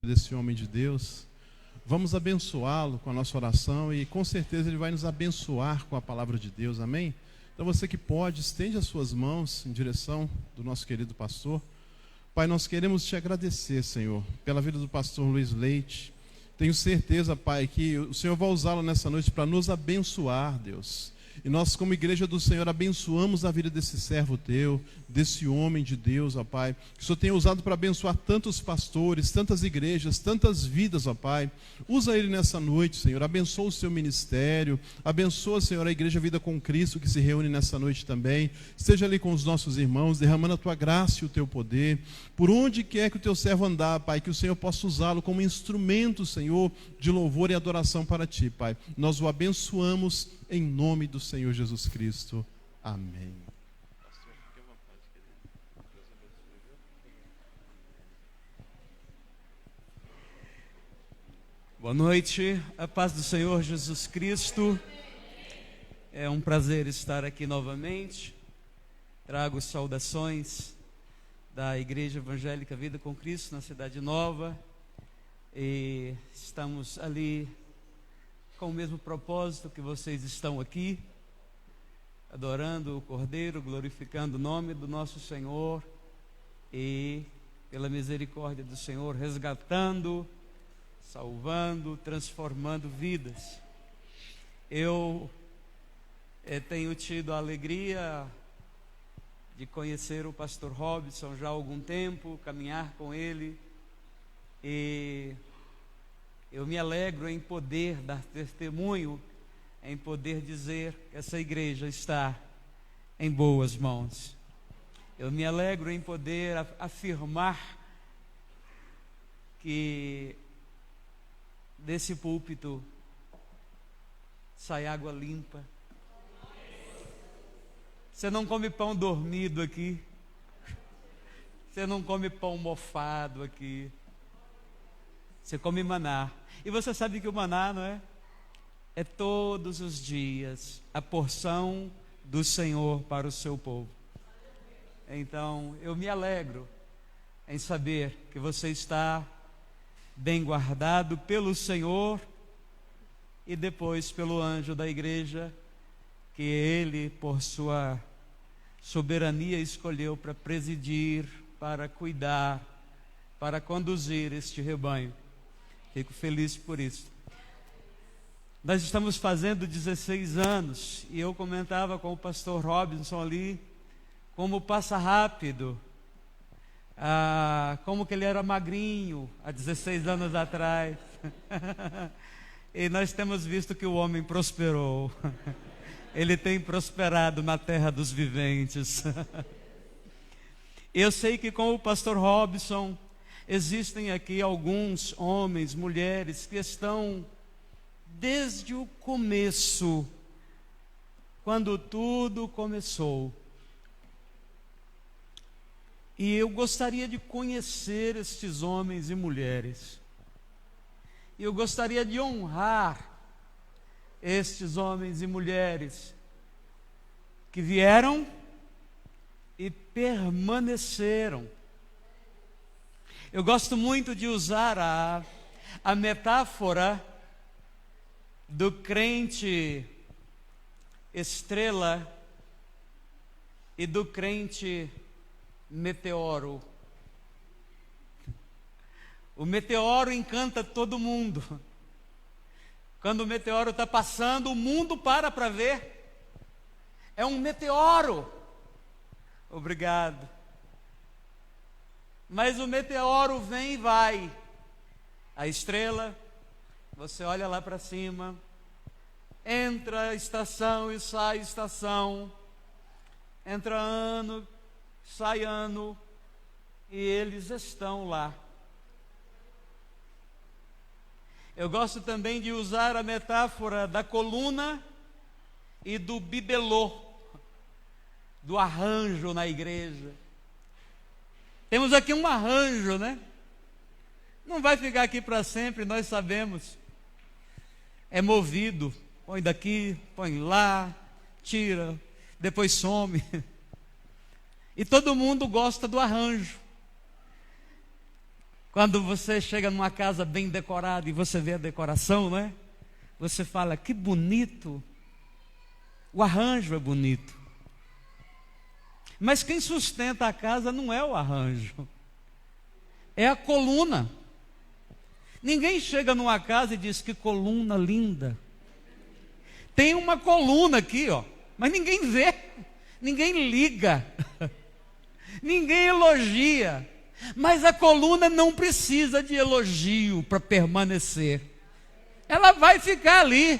desse homem de Deus. Vamos abençoá-lo com a nossa oração e com certeza ele vai nos abençoar com a palavra de Deus, amém? Então você que pode, estende as suas mãos em direção do nosso querido pastor. Pai, nós queremos te agradecer, Senhor, pela vida do pastor Luiz Leite. Tenho certeza, Pai, que o Senhor vai usá-lo nessa noite para nos abençoar, Deus. E nós, como igreja do Senhor, abençoamos a vida desse servo teu, desse homem de Deus, ó Pai, que o Senhor tem usado para abençoar tantos pastores, tantas igrejas, tantas vidas, ó Pai. Usa ele nessa noite, Senhor, abençoa o seu ministério, abençoa, Senhor, a igreja Vida com Cristo que se reúne nessa noite também. Esteja ali com os nossos irmãos, derramando a tua graça e o teu poder. Por onde quer que o teu servo andar, Pai, que o Senhor possa usá-lo como instrumento, Senhor, de louvor e adoração para ti, Pai. Nós o abençoamos em nome do Senhor Jesus Cristo. Amém. Boa noite, a paz do Senhor Jesus Cristo. É um prazer estar aqui novamente. Trago saudações da Igreja Evangélica Vida com Cristo na Cidade Nova. E estamos ali com o mesmo propósito que vocês estão aqui, adorando o Cordeiro, glorificando o nome do nosso Senhor e, pela misericórdia do Senhor, resgatando, salvando, transformando vidas. Eu tenho tido a alegria de conhecer o pastor Robson já há algum tempo, caminhar com ele, e eu me alegro em poder dar testemunho, em poder dizer que essa igreja está em boas mãos. Eu me alegro em poder afirmar que desse púlpito sai água limpa. Você não come pão dormido aqui. Você não come pão mofado aqui. Você come maná. E você sabe que o maná, não é? É todos os dias a porção do Senhor para o seu povo. Então, eu me alegro em saber que você está bem guardado pelo Senhor e depois pelo anjo da igreja, que ele, por sua soberania, escolheu para presidir, para cuidar, para conduzir este rebanho. Fico feliz por isso. Nós estamos fazendo 16 anos e eu comentava com o pastor Robinson ali como passa rápido, como que ele era magrinho há 16 anos atrás. E nós temos visto que o homem prosperou. Ele tem prosperado na terra dos viventes. Eu sei que com o pastor Robinson existem aqui alguns homens, mulheres que estão desde o começo, quando tudo começou. E eu gostaria de conhecer estes homens e mulheres. E eu gostaria de honrar estes homens e mulheres que vieram e permaneceram. Eu gosto muito de usar a metáfora do crente estrela e do crente meteoro. O meteoro encanta todo mundo. Quando o meteoro está passando, o mundo para ver. É um meteoro. Obrigado. Mas o meteoro vem e vai. A estrela, você olha lá para cima, entra estação e sai estação, entra ano, sai ano, e eles estão lá. Eu gosto também de usar a metáfora da coluna e do bibelô, do arranjo na igreja. Temos aqui um arranjo, né? Não vai ficar aqui para sempre, nós sabemos. É movido, põe daqui, põe lá, tira, depois some. E todo mundo gosta do arranjo. Quando você chega numa casa bem decorada e você vê a decoração, não é? Você fala, que bonito. O arranjo é bonito. Mas quem sustenta a casa não é o arranjo, é a coluna. Ninguém chega numa casa e diz, que coluna linda. Tem uma coluna aqui, ó, mas ninguém vê, ninguém liga, ninguém elogia. Mas a coluna não precisa de elogio para permanecer. Ela vai ficar ali,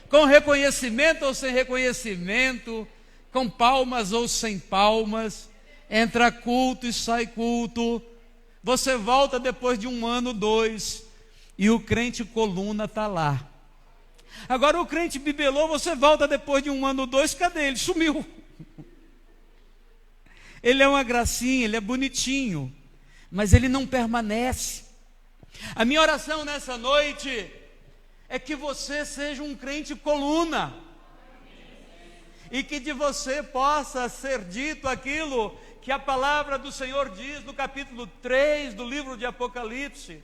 com reconhecimento ou sem reconhecimento, com palmas ou sem palmas, entra culto e sai culto. Você volta depois de 1 ano, 2, e o crente coluna está lá. Agora o crente bibelô, você volta depois de 1 ano, 2, cadê ele? Sumiu. Ele é uma gracinha, ele é bonitinho, mas ele não permanece. A minha oração nessa noite é que você seja um crente coluna, e que de você possa ser dito aquilo que a palavra do Senhor diz no capítulo 3 do livro de Apocalipse: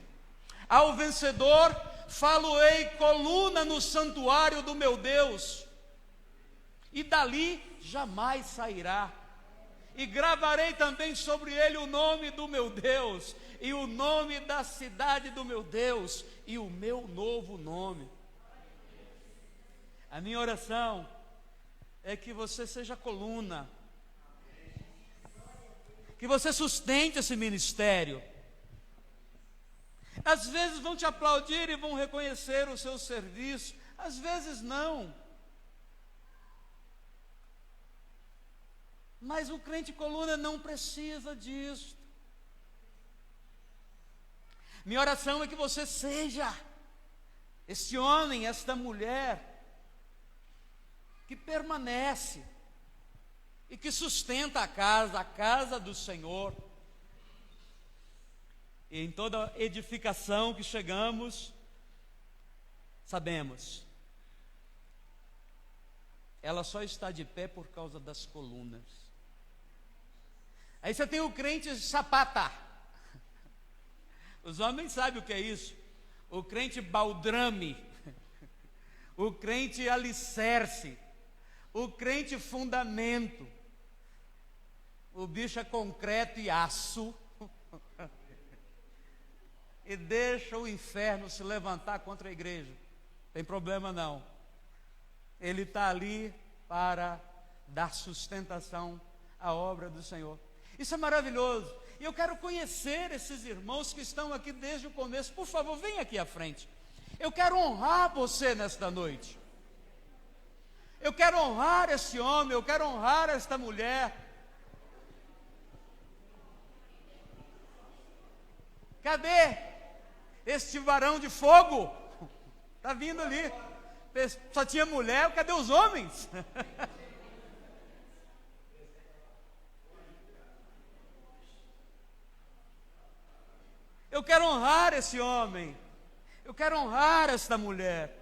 ao vencedor falo-ei coluna no santuário do meu Deus, e dali jamais sairá. E gravarei também sobre ele o nome do meu Deus, e o nome da cidade do meu Deus, e o meu novo nome. A minha oração é que você seja coluna, que você sustente esse ministério. Às vezes vão te aplaudir e vão reconhecer o seu serviço, às vezes não. Mas o crente coluna não precisa disso. Minha oração é que você seja este homem, esta mulher, que permanece e que sustenta a casa do Senhor. E em toda edificação que chegamos, sabemos, ela só está de pé por causa das colunas. Aí você tem o crente sapata. Os homens sabem o que é isso. O crente baldrame, o crente alicerce, o crente fundamento. O bicho é concreto e aço, e deixa o inferno se levantar contra a igreja. Tem problema não. Ele está ali para dar sustentação à obra do Senhor. Isso é maravilhoso. E eu quero conhecer esses irmãos que estão aqui desde o começo. Por favor, vem aqui à frente. Eu quero honrar você nesta noite. Eu quero honrar esse homem, eu quero honrar esta mulher. Cadê este varão de fogo? Está vindo ali. Só tinha mulher, cadê os homens? Eu quero honrar esse homem. Eu quero honrar esta mulher.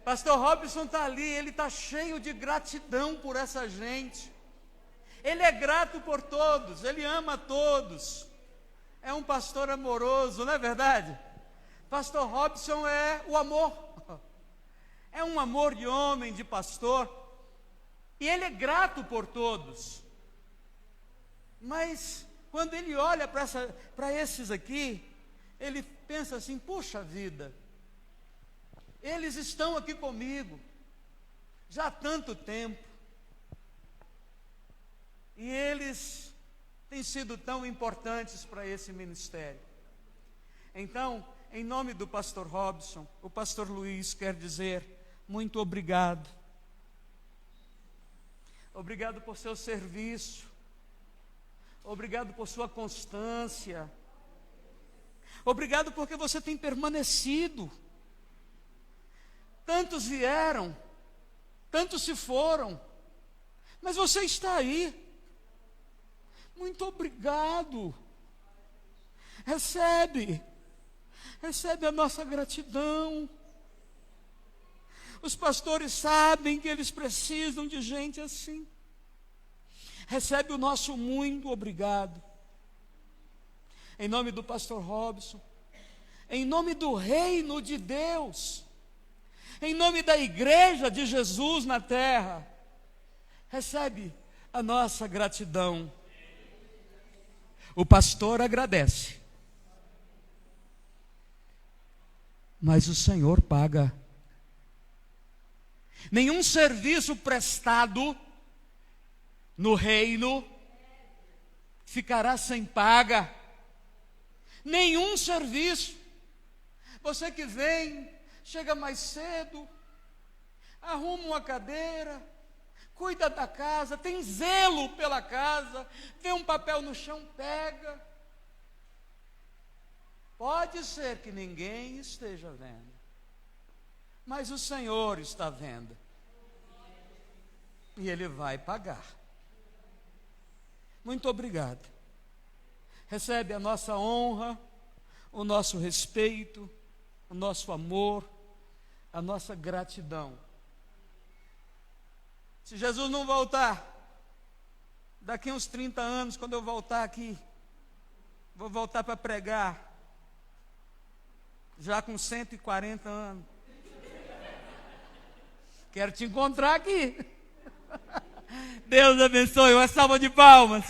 Pastor Robson está ali, ele está cheio de gratidão por essa gente. Ele é grato por todos, ele ama todos. É um pastor amoroso, não é verdade? Pastor Robson é o amor. É um amor de homem, de pastor. E ele é grato por todos. Mas quando ele olha para esses aqui, ele pensa assim, puxa vida, eles estão aqui comigo já há tanto tempo, e eles têm sido tão importantes para esse ministério. Então, em nome do pastor Robson, o pastor Luiz quer dizer muito obrigado. Obrigado por seu serviço, obrigado por sua constância, obrigado porque você tem permanecido. Tantos vieram, tantos se foram, mas você está aí. Muito obrigado. Recebe Recebe a nossa gratidão. Os pastores sabem que eles precisam de gente assim. Recebe o nosso muito obrigado. Em nome do pastor Robson, em nome do reino de Deus, em nome da igreja de Jesus na terra, recebe a nossa gratidão. O pastor agradece, mas o Senhor paga. Nenhum serviço prestado no reino ficará sem paga. Nenhum serviço. Você que vem, chega mais cedo, arruma uma cadeira, cuida da casa, tem zelo pela casa, vê um papel no chão, pega. Pode ser que ninguém esteja vendo, mas o Senhor está vendo. E Ele vai pagar. Muito obrigado. Recebe a nossa honra, o nosso respeito, o nosso amor, a nossa gratidão. Se Jesus não voltar, daqui uns 30 anos, quando eu voltar aqui, vou voltar para pregar, já com 140 anos. Quero te encontrar aqui. Deus abençoe. Uma salva de palmas.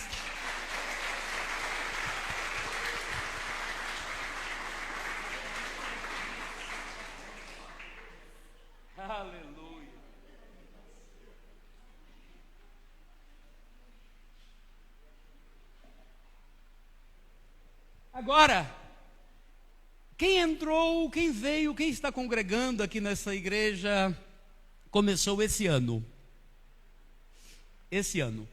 Aleluia. Agora, quem entrou, quem veio, quem está congregando aqui nessa igreja, começou esse ano. Esse ano.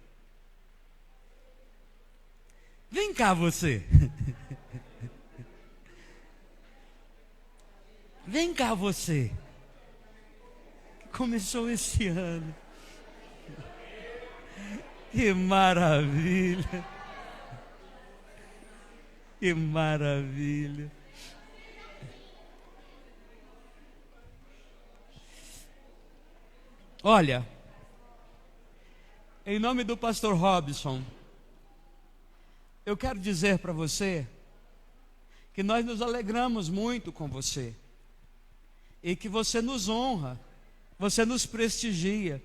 Vem cá você. Vem cá você. Começou esse ano. Que maravilha. Que maravilha. Olha, em nome do pastor Robson, eu quero dizer para você que nós nos alegramos muito com você e que você nos honra, você nos prestigia,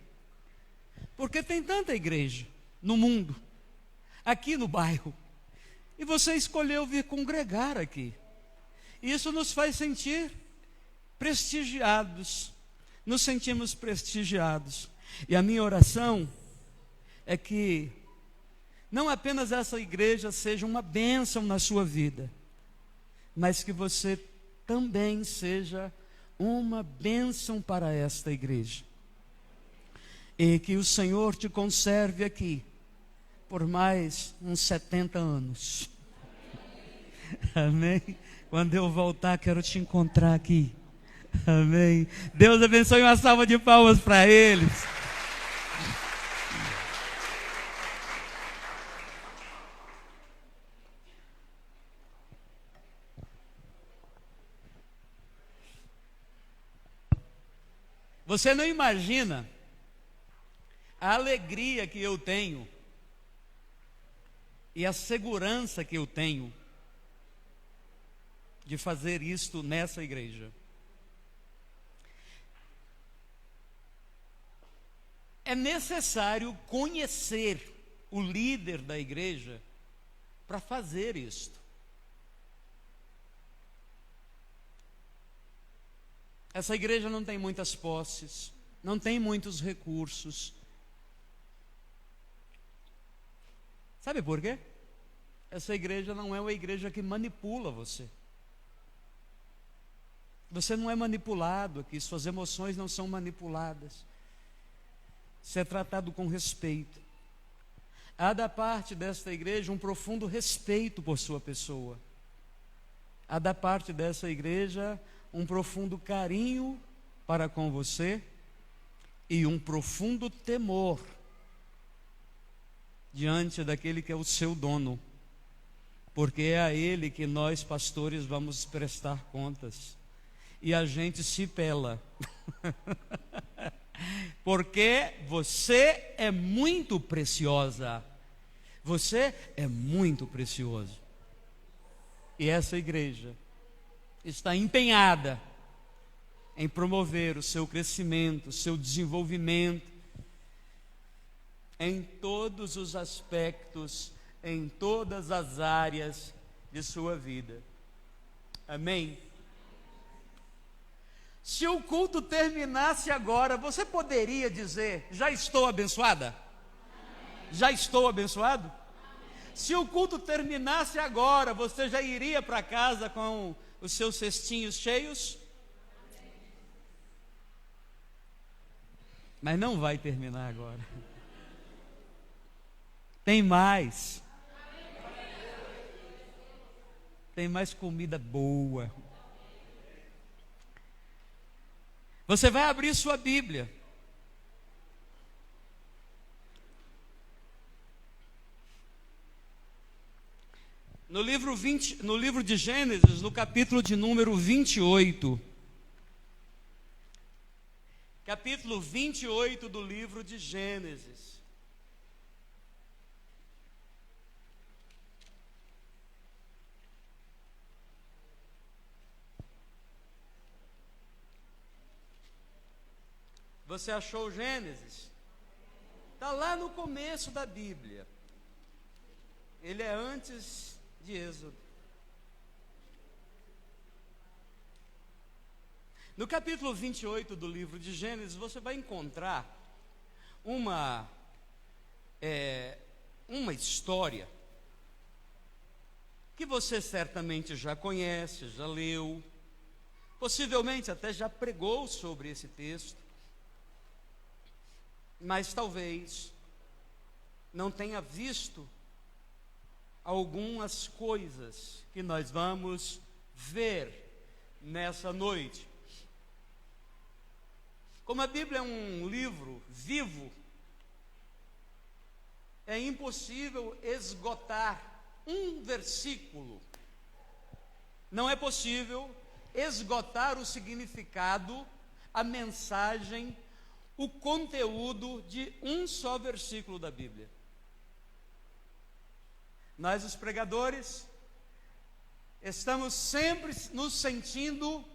porque tem tanta igreja no mundo, aqui no bairro, e você escolheu vir congregar aqui. Isso nos faz sentir prestigiados, nos sentimos prestigiados. E a minha oração é que não apenas essa igreja seja uma bênção na sua vida, mas que você também seja uma bênção para esta igreja. E que o Senhor te conserve aqui por mais uns 70 anos. Amém? Quando eu voltar, quero te encontrar aqui. Amém? Deus abençoe. Uma salva de palmas para eles. Você não imagina a alegria que eu tenho e a segurança que eu tenho de fazer isto nessa igreja. É necessário conhecer o líder da igreja para fazer isto. Essa igreja não tem muitas posses, não tem muitos recursos. Sabe por quê? Essa igreja não é uma igreja que manipula você. Você não é manipulado aqui, suas emoções não são manipuladas. Você é tratado com respeito. Há da parte desta igreja um profundo respeito por sua pessoa. Há da parte dessa igreja um profundo carinho para com você e um profundo temor diante daquele que é o seu dono, porque é a Ele que nós, pastores, vamos prestar contas. E a gente se pela. Porque você é muito preciosa. Você é muito precioso. E essa igreja está empenhada em promover o seu crescimento, o seu desenvolvimento, em todos os aspectos, em todas as áreas de sua vida. Amém? Se o culto terminasse agora, você poderia dizer: já estou abençoada? Já estou abençoado? Se o culto terminasse agora, você já iria para casa com os seus cestinhos cheios? Mas não vai terminar agora. Tem mais. Tem mais comida boa. Você vai abrir sua Bíblia. No livro de Gênesis, no capítulo de número 28. Capítulo 28 do livro de Gênesis. Você achou Gênesis? Está lá no começo da Bíblia. Ele é antes de Êxodo. No capítulo 28 do livro de Gênesis, você vai encontrar uma história que você certamente já conhece, já leu, possivelmente até já pregou sobre esse texto, mas talvez não tenha visto algumas coisas que nós vamos ver nessa noite. Como a Bíblia é um livro vivo, é impossível esgotar um versículo. Não é possível esgotar o significado, a mensagem, o conteúdo de um só versículo da Bíblia. Nós, os pregadores, estamos sempre nos sentindo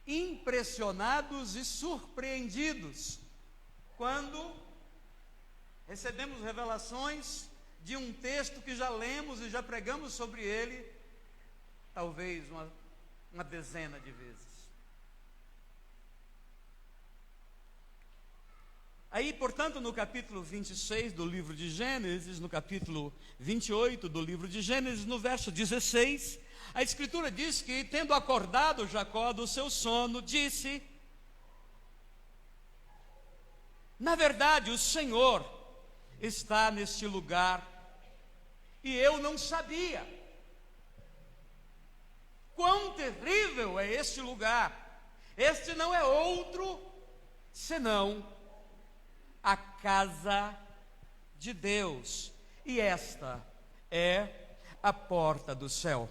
impressionados e surpreendidos quando recebemos revelações de um texto que já lemos e já pregamos sobre ele, talvez uma dezena de vezes. Aí, portanto, no capítulo 26 do livro de Gênesis, no capítulo 28 do livro de Gênesis, no verso 16, a Escritura diz que, tendo acordado Jacó do seu sono, disse: na verdade, o Senhor está neste lugar, e eu não sabia. Quão terrível é este lugar! Este não é outro senão a casa de Deus, e esta é a porta do céu.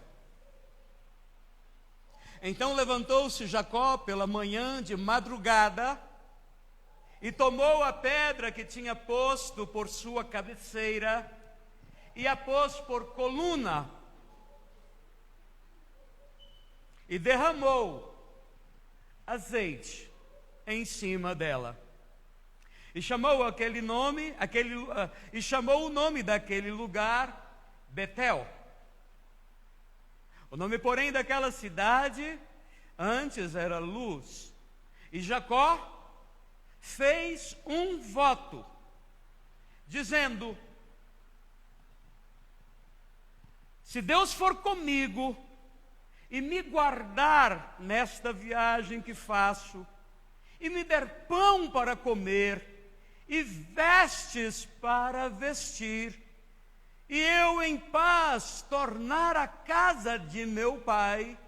Então levantou-se Jacó pela manhã de madrugada e tomou a pedra que tinha posto por sua cabeceira e a pôs por coluna e derramou azeite em cima dela. E chamou chamou o nome daquele lugar Betel. O nome, porém, daquela cidade antes era Luz. E Jacó fez um voto, dizendo: se Deus for comigo e me guardar nesta viagem que faço, e me der pão para comer, e vestes para vestir, e eu em paz tornar a casa de meu pai,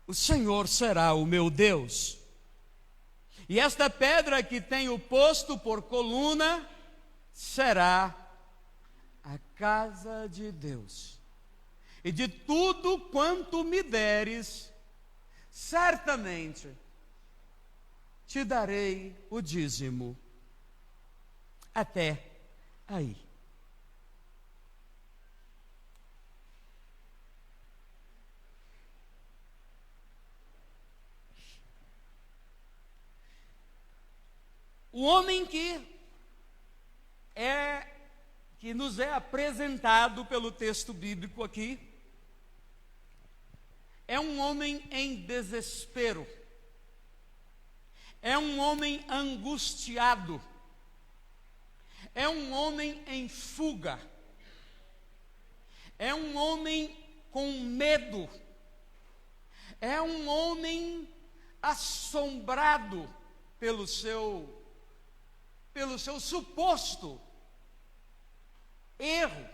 o Senhor será o meu Deus. E esta pedra que tenho posto por coluna será a casa de Deus, e de tudo quanto me deres, certamente te darei o dízimo. Até aí. O homem que nos é apresentado pelo texto bíblico aqui é um homem em desespero, é um homem angustiado, é um homem em fuga, é um homem com medo, é um homem assombrado pelo seu suposto erro.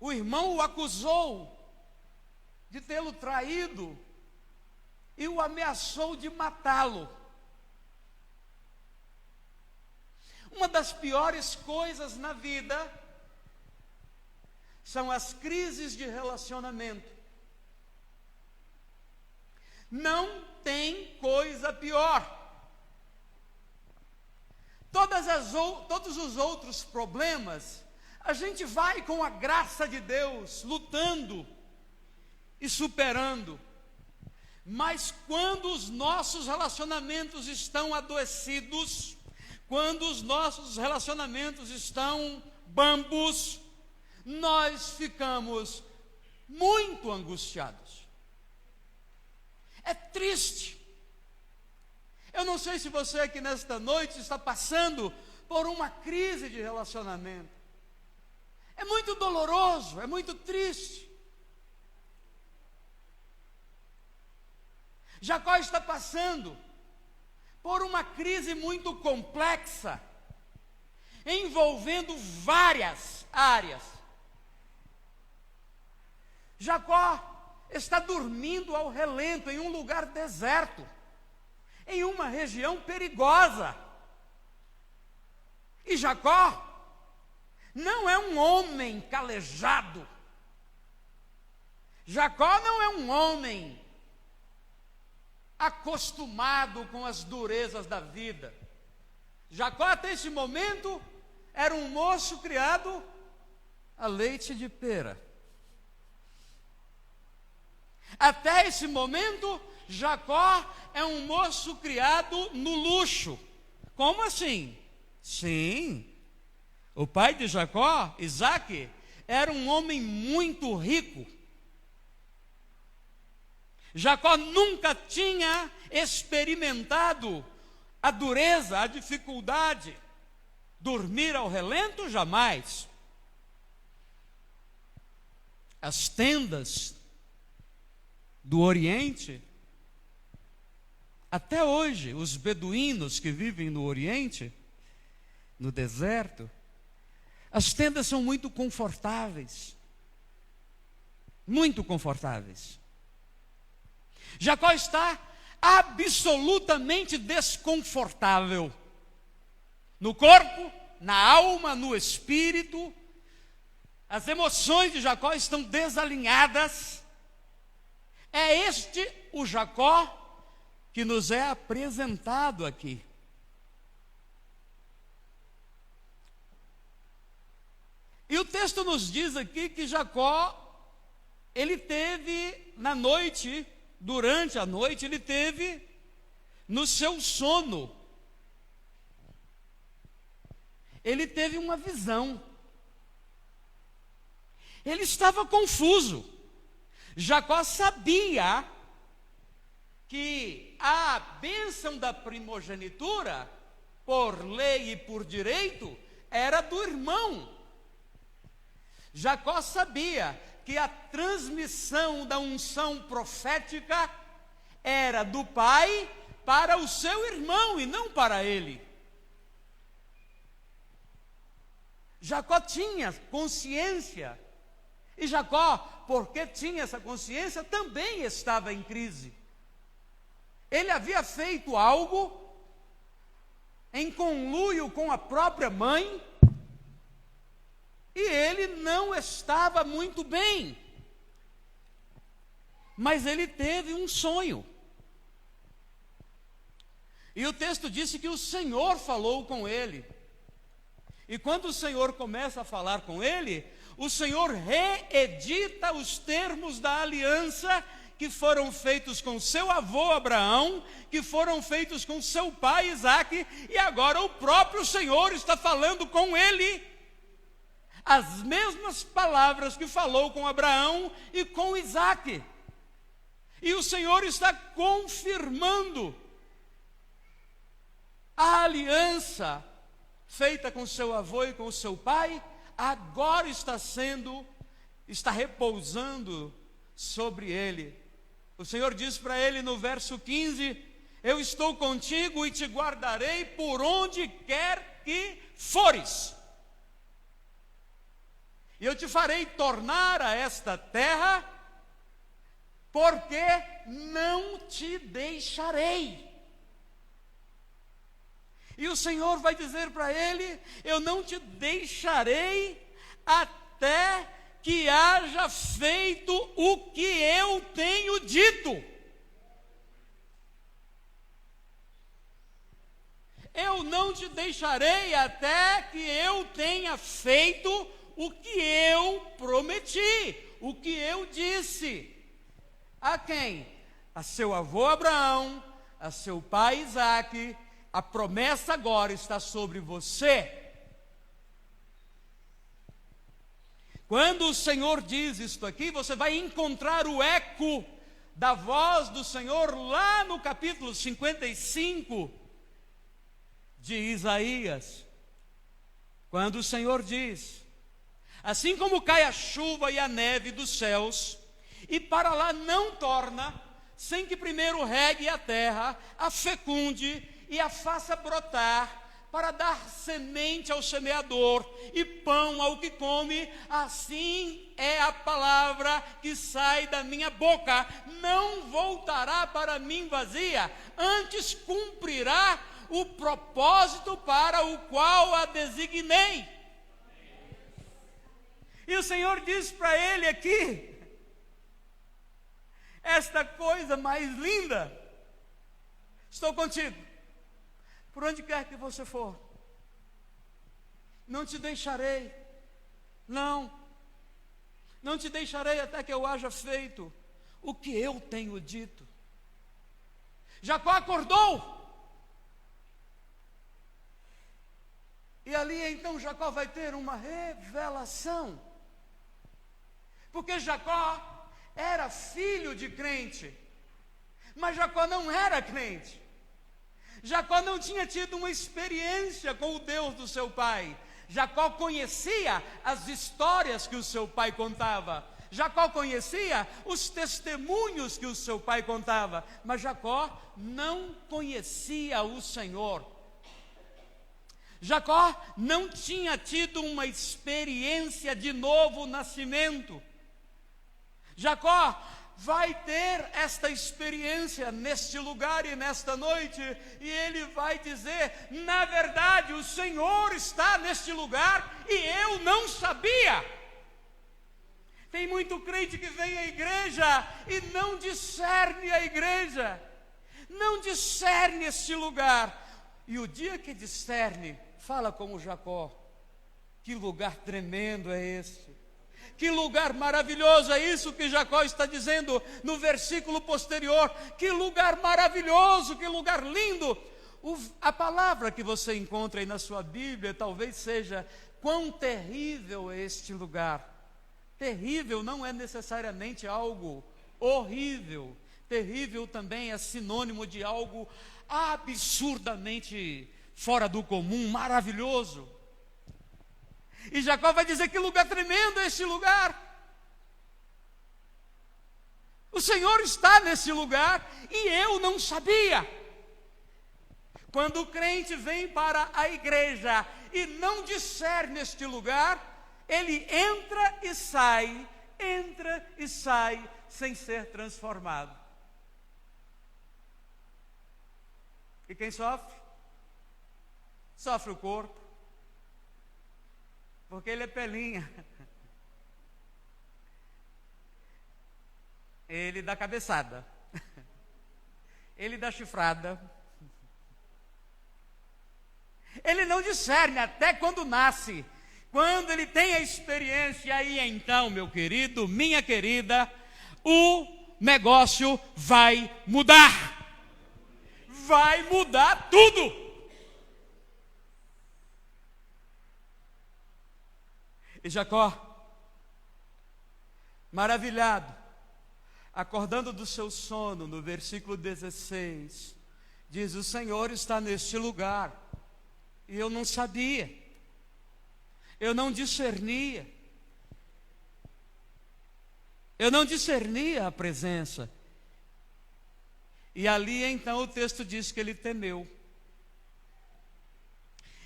O irmão o acusou de tê-lo traído e o ameaçou de matá-lo. Uma das piores coisas na vida são as crises de relacionamento. Não tem coisa pior. Todos os outros problemas, a gente vai com a graça de Deus, lutando e superando. Mas quando os nossos relacionamentos estão adoecidos, quando os nossos relacionamentos estão bambos, nós ficamos muito angustiados. É triste. Eu não sei se você aqui nesta noite está passando por uma crise de relacionamento. É muito doloroso, é muito triste. Jacó está passando por uma crise muito complexa, envolvendo várias áreas. Jacó está dormindo ao relento em um lugar deserto, em uma região perigosa. E Jacó não é um homem calejado. Jacó não é um homem acostumado com as durezas da vida. Jacó até esse momento era um moço criado a leite de pera. Até esse momento, Jacó é um moço criado no luxo. Como assim? Sim, o pai de Jacó, Isaque, era um homem muito rico. Jacó nunca tinha experimentado a dureza, a dificuldade. Dormir ao relento, jamais. As tendas do Oriente, até hoje, os beduínos que vivem no Oriente, no deserto, as tendas são muito confortáveis. Muito confortáveis. Jacó está absolutamente desconfortável. No corpo, na alma, no espírito. As emoções de Jacó estão desalinhadas. É este o Jacó que nos é apresentado aqui. E o texto nos diz aqui que Jacó, ele teve na noite, durante a noite, ele teve no seu sono, ele teve uma visão. Ele estava confuso. Jacó sabia que a bênção da primogenitura, por lei e por direito, era do irmão. Jacó sabia que a transmissão da unção profética era do pai para o seu irmão e não para ele. Jacó tinha consciência. E Jacó, porque tinha essa consciência, também estava em crise. Ele havia feito algo em conluio com a própria mãe, E ele não estava muito bem. Mas ele teve um sonho. E o texto disse que o Senhor falou com ele. E quando o Senhor começa a falar com ele, o Senhor reedita os termos da aliança que foram feitos com seu avô Abraão, que foram feitos com seu pai Isaque, e agora o próprio Senhor está falando com ele as mesmas palavras que falou com Abraão e com Isaque. E o Senhor está confirmando a aliança feita com seu avô e com seu pai, agora está repousando sobre ele. O Senhor diz para ele no verso 15: eu estou contigo e te guardarei por onde quer que fores. E eu te farei tornar a esta terra, porque não te deixarei. E o Senhor vai dizer para ele: eu não te deixarei até que haja feito o que eu tenho dito. Eu não te deixarei até que eu tenha feito o que eu prometi, o que eu disse. A quem? A seu avô Abraão, a seu pai Isaque. A promessa agora está sobre você. Quando o Senhor diz isto aqui, você vai encontrar o eco da voz do Senhor lá no capítulo 55 de Isaías. Quando o Senhor diz: assim como cai a chuva e a neve dos céus, e para lá não torna, sem que primeiro regue a terra, a fecunde e a faça brotar, para dar semente ao semeador e pão ao que come, assim é a palavra que sai da minha boca. Não voltará para mim vazia, antes cumprirá o propósito para o qual a designei. E o Senhor diz para ele aqui esta coisa mais linda: estou contigo por onde quer que você for, não te deixarei, não te deixarei até que eu haja feito o que eu tenho dito. Jacó acordou, e ali então Jacó vai ter uma revelação, porque Jacó era filho de crente, mas Jacó não era crente. Jacó não tinha tido uma experiência com o Deus do seu pai. Jacó conhecia as histórias que o seu pai contava. Jacó conhecia os testemunhos que o seu pai contava. Mas Jacó não conhecia o Senhor. Jacó não tinha tido uma experiência de novo nascimento. Jacó vai ter esta experiência neste lugar e nesta noite, e ele vai dizer: na verdade o Senhor está neste lugar e eu não sabia. Tem muito crente que vem à igreja e não discerne a igreja, não discerne este lugar, e o dia que discerne, fala como Jacó: que lugar tremendo é esse, que lugar maravilhoso é isso que Jacó está dizendo no versículo posterior. Que lugar maravilhoso, que lugar lindo. A palavra que você encontra aí na sua Bíblia talvez seja: quão terrível é este lugar. Terrível não é necessariamente algo horrível. Terrível também é sinônimo de algo absurdamente fora do comum, maravilhoso. E Jacó vai dizer: que lugar tremendo é este lugar. O Senhor está nesse lugar e eu não sabia. Quando o crente vem para a igreja e não discerne este lugar, ele entra e sai sem ser transformado. E quem sofre? Sofre o corpo. Porque ele é pelinha. Ele dá cabeçada. Ele dá chifrada. Ele não discerne até quando nasce. Quando ele tem a experiência, aí então, meu querido, minha querida, o negócio vai mudar. Vai mudar tudo. E Jacó, maravilhado, acordando do seu sono, no versículo 16, diz: o Senhor está neste lugar. E eu não sabia, eu não discernia a presença. E ali então o texto diz que ele temeu.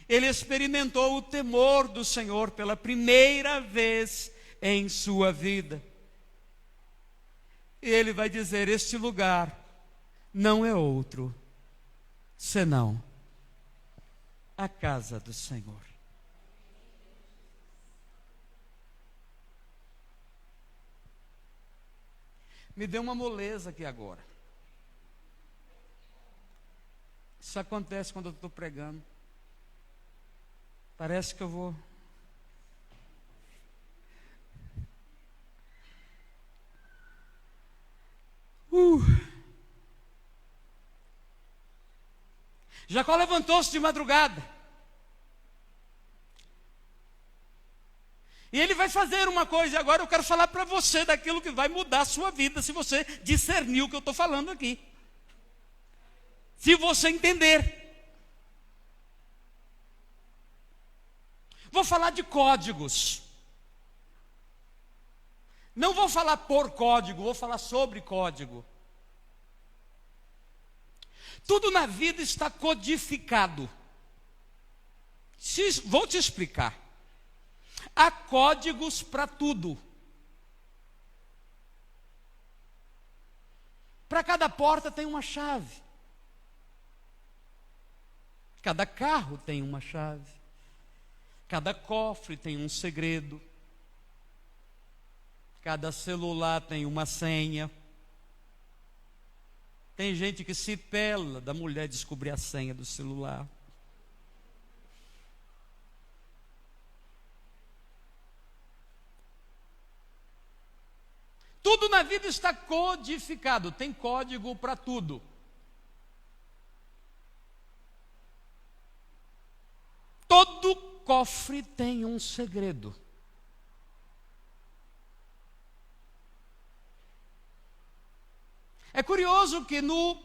Ele experimentou o temor do Senhor pela primeira vez em sua vida. E ele vai dizer: este lugar não é outro senão a casa do Senhor. Me deu uma moleza aqui agora. Isso acontece quando eu estou pregando. Parece que eu vou... Jacó levantou-se de madrugada. E ele vai fazer uma coisa, e agora eu quero falar para você daquilo que vai mudar a sua vida, se você discernir o que eu estou falando aqui. Se você entender. Vou falar de códigos. Não vou falar por código, vou falar sobre código. Tudo na vida está codificado. Vou te explicar. Há códigos para tudo. Para cada porta tem uma chave. Cada carro tem uma chave. Cada cofre tem um segredo. Cada celular tem uma senha. Tem gente que se pela da mulher descobrir a senha do celular. Tudo na vida está codificado, tem código para tudo. Todo cofre tem um segredo. É curioso que no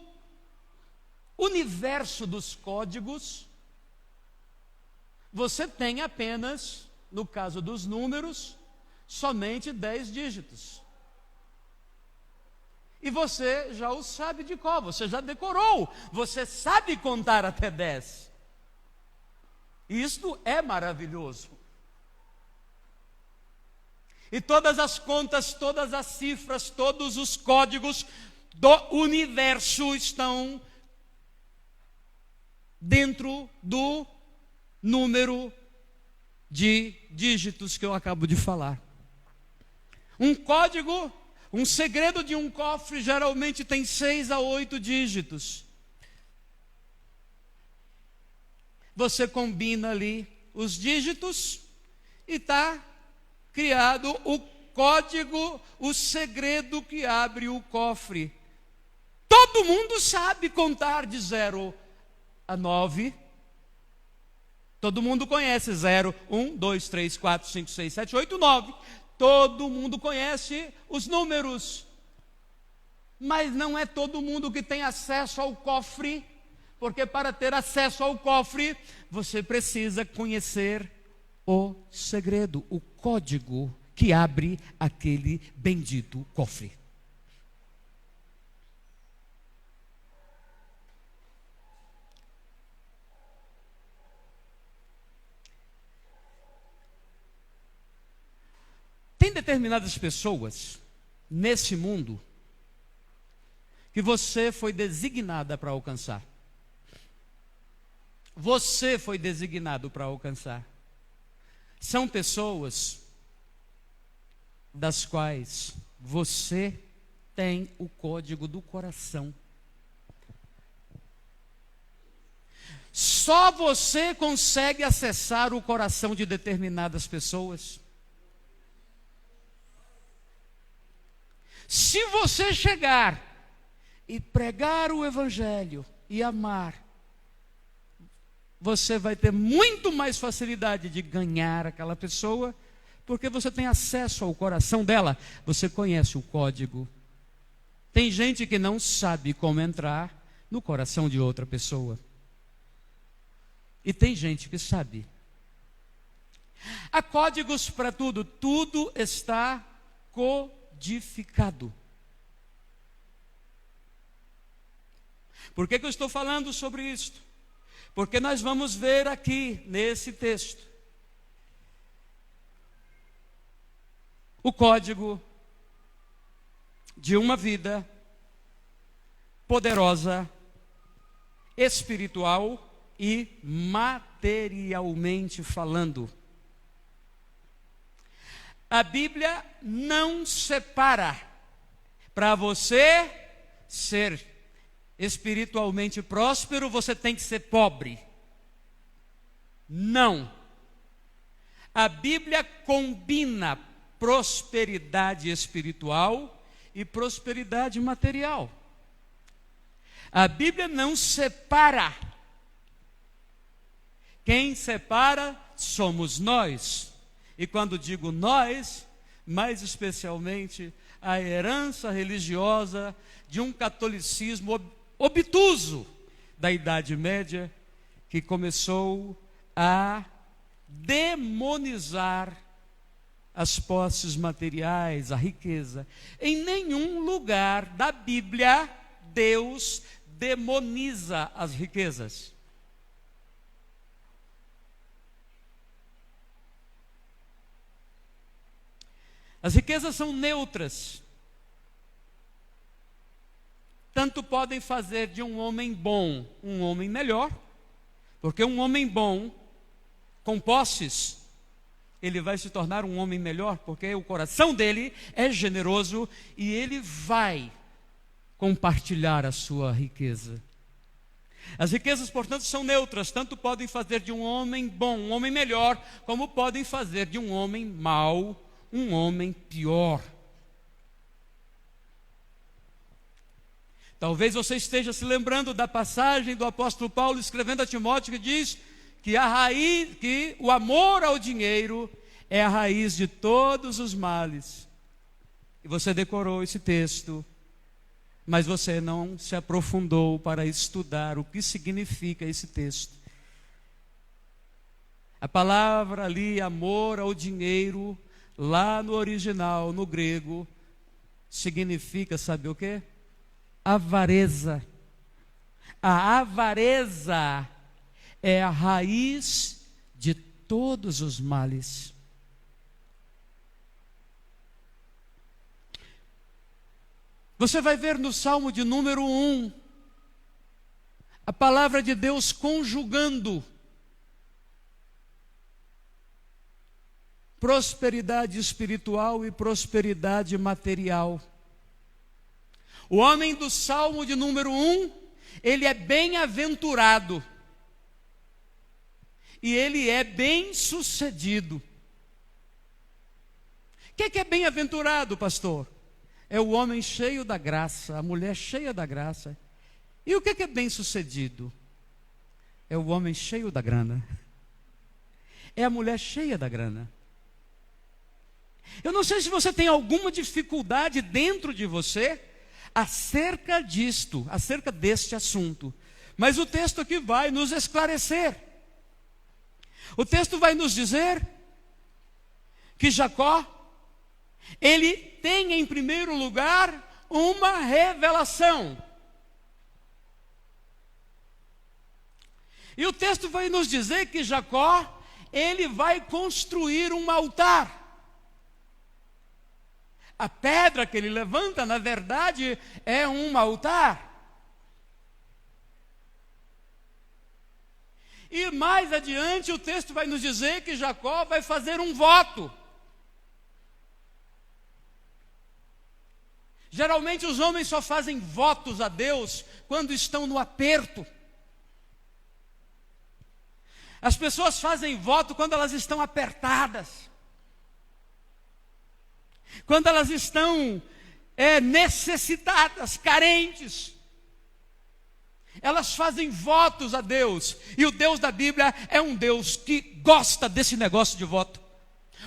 universo dos códigos, você tem apenas, no caso dos números, somente 10 dígitos. E você já o sabe de cor, você já decorou, você sabe contar até 10. Isto é maravilhoso. E todas as contas, todas as cifras, todos os códigos do universo estão dentro do número de dígitos que eu acabo de falar. Um código, um segredo de um cofre geralmente tem 6 a 8 dígitos. Você combina ali os dígitos e está criado o código, o segredo que abre o cofre. Todo mundo sabe contar de 0 a 9. Todo mundo conhece 0, 1, 2, 3, 4, 5, 6, 7, 8, 9. Todo mundo conhece os números. Mas não é todo mundo que tem acesso ao cofre, porque para ter acesso ao cofre, você precisa conhecer o segredo, o código que abre aquele bendito cofre. Tem determinadas pessoas nesse mundo que você foi designada para alcançar. Você foi designado para alcançar. são pessoas das quais você tem o código do coração. Só você consegue acessar o coração de determinadas pessoas. Se você chegar e pregar o Evangelho e amar, você vai ter muito mais facilidade de ganhar aquela pessoa, porque você tem acesso ao coração dela, você conhece o código. Tem gente que não sabe como entrar no coração de outra pessoa. E tem gente que sabe. Há códigos para tudo, tudo está codificado. Por que eu estou falando sobre isto? Porque nós vamos ver aqui, nesse texto, o código de uma vida poderosa, espiritual e materialmente falando. A Bíblia não separa. Para você ser espiritualmente próspero, você tem que ser pobre. Não. A Bíblia combina prosperidade espiritual e prosperidade material. A Bíblia não separa. Quem separa somos nós. E quando digo nós, mais especialmente a herança religiosa de um catolicismo obtuso da Idade Média, que começou a demonizar as posses materiais, a riqueza. Em nenhum lugar da Bíblia Deus demoniza as riquezas. As riquezas são neutras. Tanto podem fazer de um homem bom um homem melhor, porque um homem bom, com posses, ele vai se tornar um homem melhor, porque o coração dele é generoso e ele vai compartilhar a sua riqueza. As riquezas, portanto, são neutras, tanto podem fazer de um homem bom um homem melhor, como podem fazer de um homem mau um homem pior. Talvez você esteja se lembrando da passagem do apóstolo Paulo escrevendo a Timóteo, que diz que o amor ao dinheiro é a raiz de todos os males. E você decorou esse texto, mas você não se aprofundou para estudar o que significa esse texto. A palavra ali, amor ao dinheiro, lá no original, no grego, significa, sabe o quê? Avareza. A avareza é a raiz de todos os males. Você vai ver no Salmo de número 1, a palavra de Deus conjugando prosperidade espiritual e prosperidade material. O homem do Salmo de número 1, ele é bem-aventurado. E ele é bem-sucedido. O que é bem-aventurado, pastor? É o homem cheio da graça, a mulher cheia da graça. E o que é bem-sucedido? É o homem cheio da grana. É a mulher cheia da grana. Eu não sei se você tem alguma dificuldade dentro de você acerca disto, acerca deste assunto. Mas o texto aqui vai nos esclarecer. O texto vai nos dizer que Jacó, ele tem em primeiro lugar uma revelação. E o texto vai nos dizer que Jacó, ele vai construir um altar. A pedra que ele levanta, na verdade, é um altar. E mais adiante o texto vai nos dizer que Jacó vai fazer um voto. Geralmente os homens só fazem votos a Deus quando estão no aperto. As pessoas fazem voto quando elas estão apertadas. Quando elas estão necessitadas, carentes. Elas fazem votos a Deus. E o Deus da Bíblia é um Deus que gosta desse negócio de voto.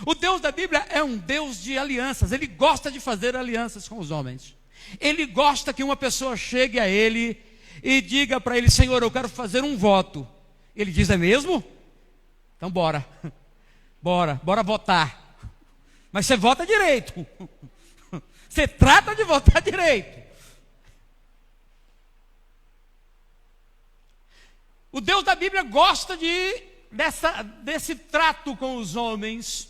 O Deus da Bíblia é um Deus de alianças. Ele gosta de fazer alianças com os homens. Ele gosta que uma pessoa chegue a ele e diga para ele: Senhor, eu quero fazer um voto. Ele diz: é mesmo? Então bora votar. Mas você vota direito. Você trata de votar direito. O Deus da Bíblia gosta desse trato com os homens.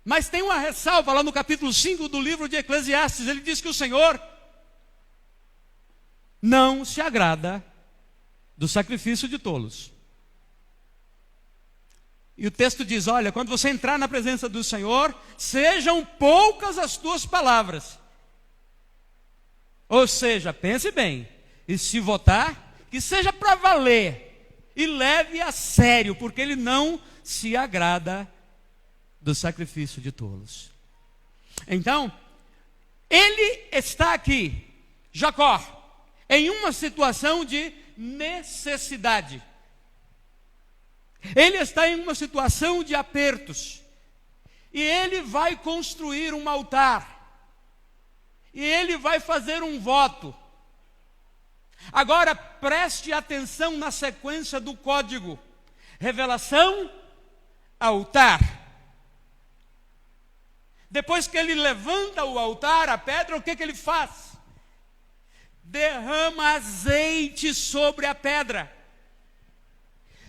Mas tem uma ressalva lá no capítulo 5 do livro de Eclesiastes. Ele diz que o Senhor não se agrada do sacrifício de tolos. E o texto diz: olha, quando você entrar na presença do Senhor, sejam poucas as tuas palavras. Ou seja, pense bem, e se votar, que seja para valer. E leve a sério, porque Ele não se agrada do sacrifício de tolos. Então, ele está aqui, Jacó, em uma situação de necessidade. Ele está em uma situação de apertos. E ele vai construir um altar. E ele vai fazer um voto. Agora preste atenção na sequência do código: revelação, altar. Depois que ele levanta o altar, a pedra, o que ele faz? Derrama azeite sobre a pedra.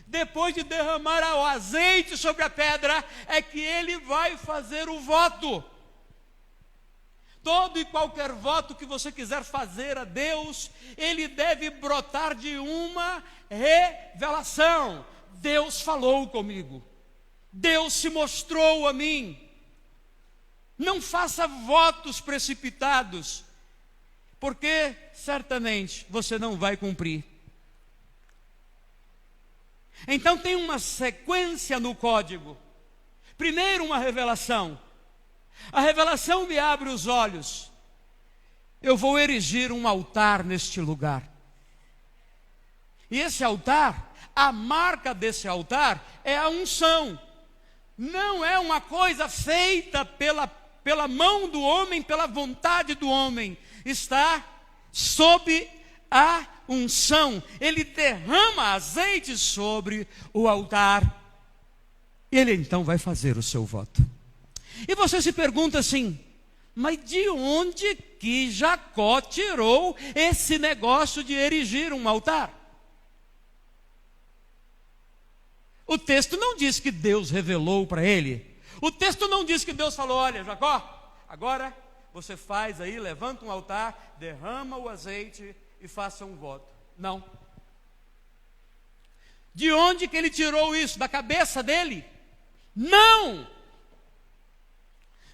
Depois de derramar o azeite sobre a pedra, é que ele vai fazer o voto. Todo e qualquer voto que você quiser fazer a Deus, ele deve brotar de uma revelação. Deus falou comigo. Deus se mostrou a mim. Não faça votos precipitados, porque certamente você não vai cumprir. Então tem uma sequência no código. Primeiro, uma revelação. A revelação me abre os olhos. Eu vou erigir um altar neste lugar. E esse altar, a marca desse altar é a unção. Não é uma coisa feita pela mão do homem, pela vontade do homem. Está sob a unção. Ele derrama azeite sobre o altar. Ele então vai fazer o seu voto. E você se pergunta assim: mas de onde que Jacó tirou esse negócio de erigir um altar? O texto não diz que Deus revelou para ele. O texto não diz que Deus falou: olha, Jacó, agora você faz aí, levanta um altar, derrama o azeite e faça um voto. Não. De onde que ele tirou isso? Da cabeça dele? Não!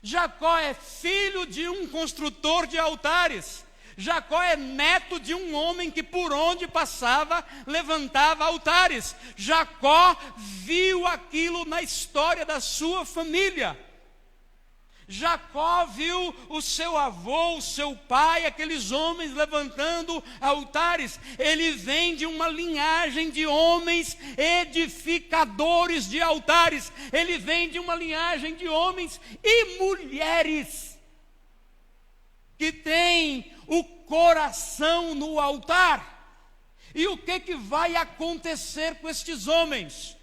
Jacó é filho de um construtor de altares. Jacó é neto de um homem que por onde passava levantava altares. Jacó viu aquilo na história da sua família. Jacó viu o seu avô, o seu pai, aqueles homens levantando altares. Ele vem de uma linhagem de homens edificadores de altares. Ele vem de uma linhagem de homens e mulheres que têm o coração no altar. E o que vai acontecer com estes homens?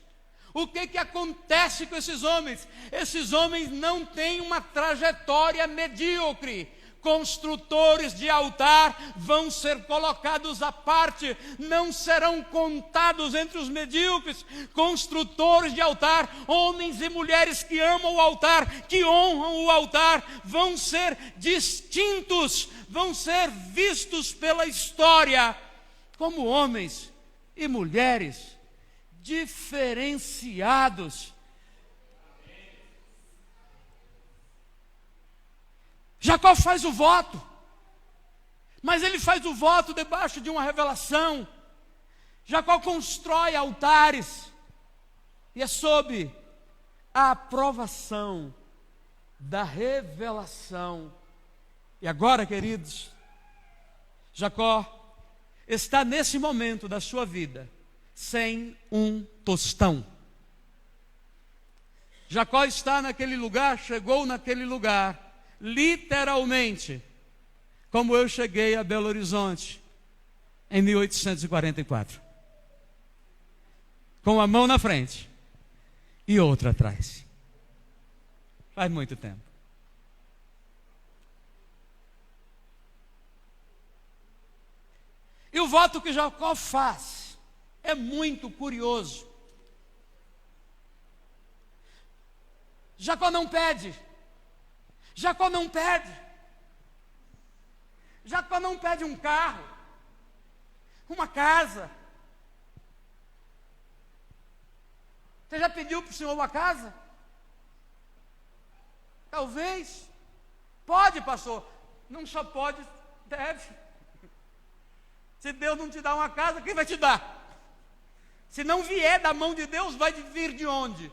O que acontece com esses homens? Esses homens não têm uma trajetória medíocre. Construtores de altar vão ser colocados à parte, não serão contados entre os medíocres. Construtores de altar, homens e mulheres que amam o altar, que honram o altar, vão ser distintos, vão ser vistos pela história como homens e mulheres diferenciados. Jacó faz o voto, mas ele faz o voto debaixo de uma revelação. Jacó constrói altares, e é sob a aprovação da revelação. E agora, queridos, Jacó está nesse momento da sua vida sem um tostão. Jacó está naquele lugar, chegou naquele lugar, literalmente, como eu cheguei a Belo Horizonte em 1844, com a mão na frente e outra atrás. Faz muito tempo. E o voto que Jacó faz é muito curioso. Jacó não pede. Jacó não pede. Jacó não pede um carro, uma casa. Você já pediu para o Senhor uma casa? Talvez. Pode, pastor. Não só pode, deve. Se Deus não te dá uma casa, quem vai te dar? Se não vier da mão de Deus, vai vir de onde?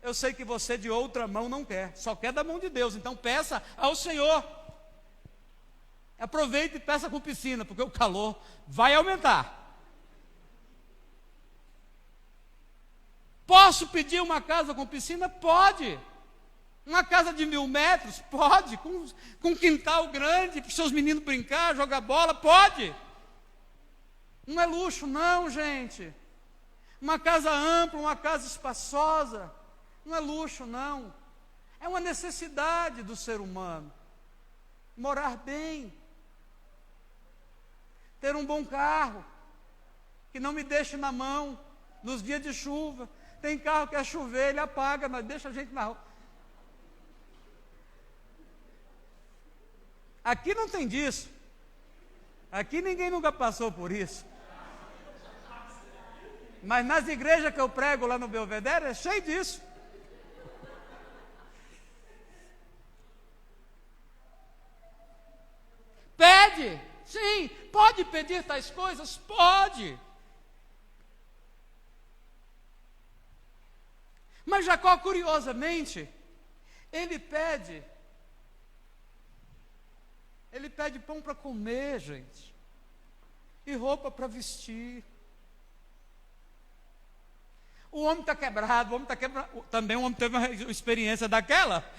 Eu sei que você de outra mão não quer, só quer da mão de Deus. Então peça ao Senhor. Aproveite e peça com piscina, porque o calor vai aumentar. Posso pedir uma casa com piscina? Pode. Uma casa de 1000 metros? Pode. Com quintal grande, para os seus meninos brincar, jogar bola? Pode. Não é luxo não, gente. Uma casa ampla, uma casa espaçosa, não é luxo não. É uma necessidade do ser humano. Morar bem. Ter um bom carro, que não me deixe na mão nos dias de chuva. Tem carro que é chover, ele apaga, mas deixa a gente na rua. Aqui não tem disso. Aqui ninguém nunca passou por isso. Mas nas igrejas que eu prego lá no Belvedere, é cheio disso. Pede, sim, pode pedir tais coisas? Pode. Mas Jacó, curiosamente, ele pede pão para comer, gente, e roupa para vestir. O homem está quebrado, também o homem teve uma experiência daquela.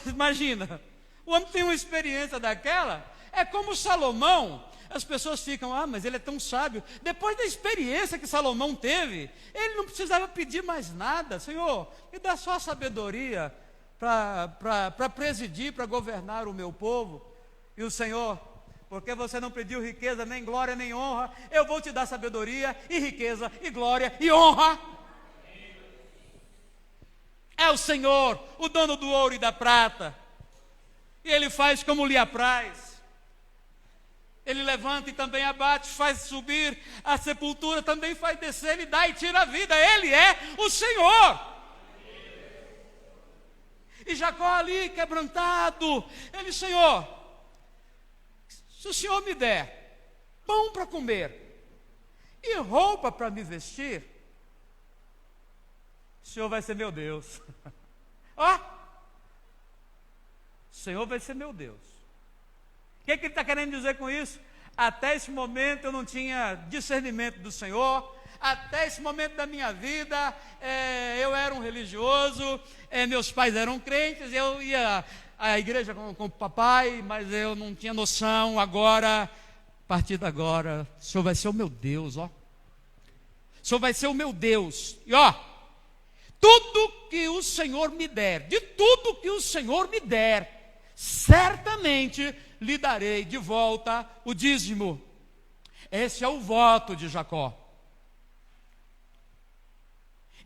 Imagina, o homem tem uma experiência daquela. É como Salomão. As pessoas ficam, mas ele é tão sábio. Depois da experiência que Salomão teve, ele não precisava pedir mais nada. Senhor, me dá só sabedoria para presidir, para governar o meu povo. E o Senhor, porque você não pediu riqueza, nem glória, nem honra, eu vou te dar sabedoria e riqueza e glória e honra. É o Senhor, o dono do ouro e da prata. E Ele faz como lhe apraz. Ele levanta e também abate, faz subir a sepultura, também faz descer, Ele dá e tira a vida. Ele é o Senhor. E Jacó ali quebrantado, ele, Senhor, se o Senhor me der pão para comer e roupa para me vestir, o Senhor vai ser meu Deus. Ó, o Senhor vai ser meu Deus. O que Ele está querendo dizer com isso? Até esse momento eu não tinha discernimento do Senhor. Até esse momento da minha vida, eu era um religioso, meus pais eram crentes, eu ia à igreja com o papai, mas eu não tinha noção. Agora, a partir de agora, o Senhor vai ser o meu Deus, ó. O Senhor vai ser o meu Deus. E ó, tudo que o Senhor me der, de tudo que o Senhor me der, certamente lhe darei de volta o dízimo. Esse é o voto de Jacó.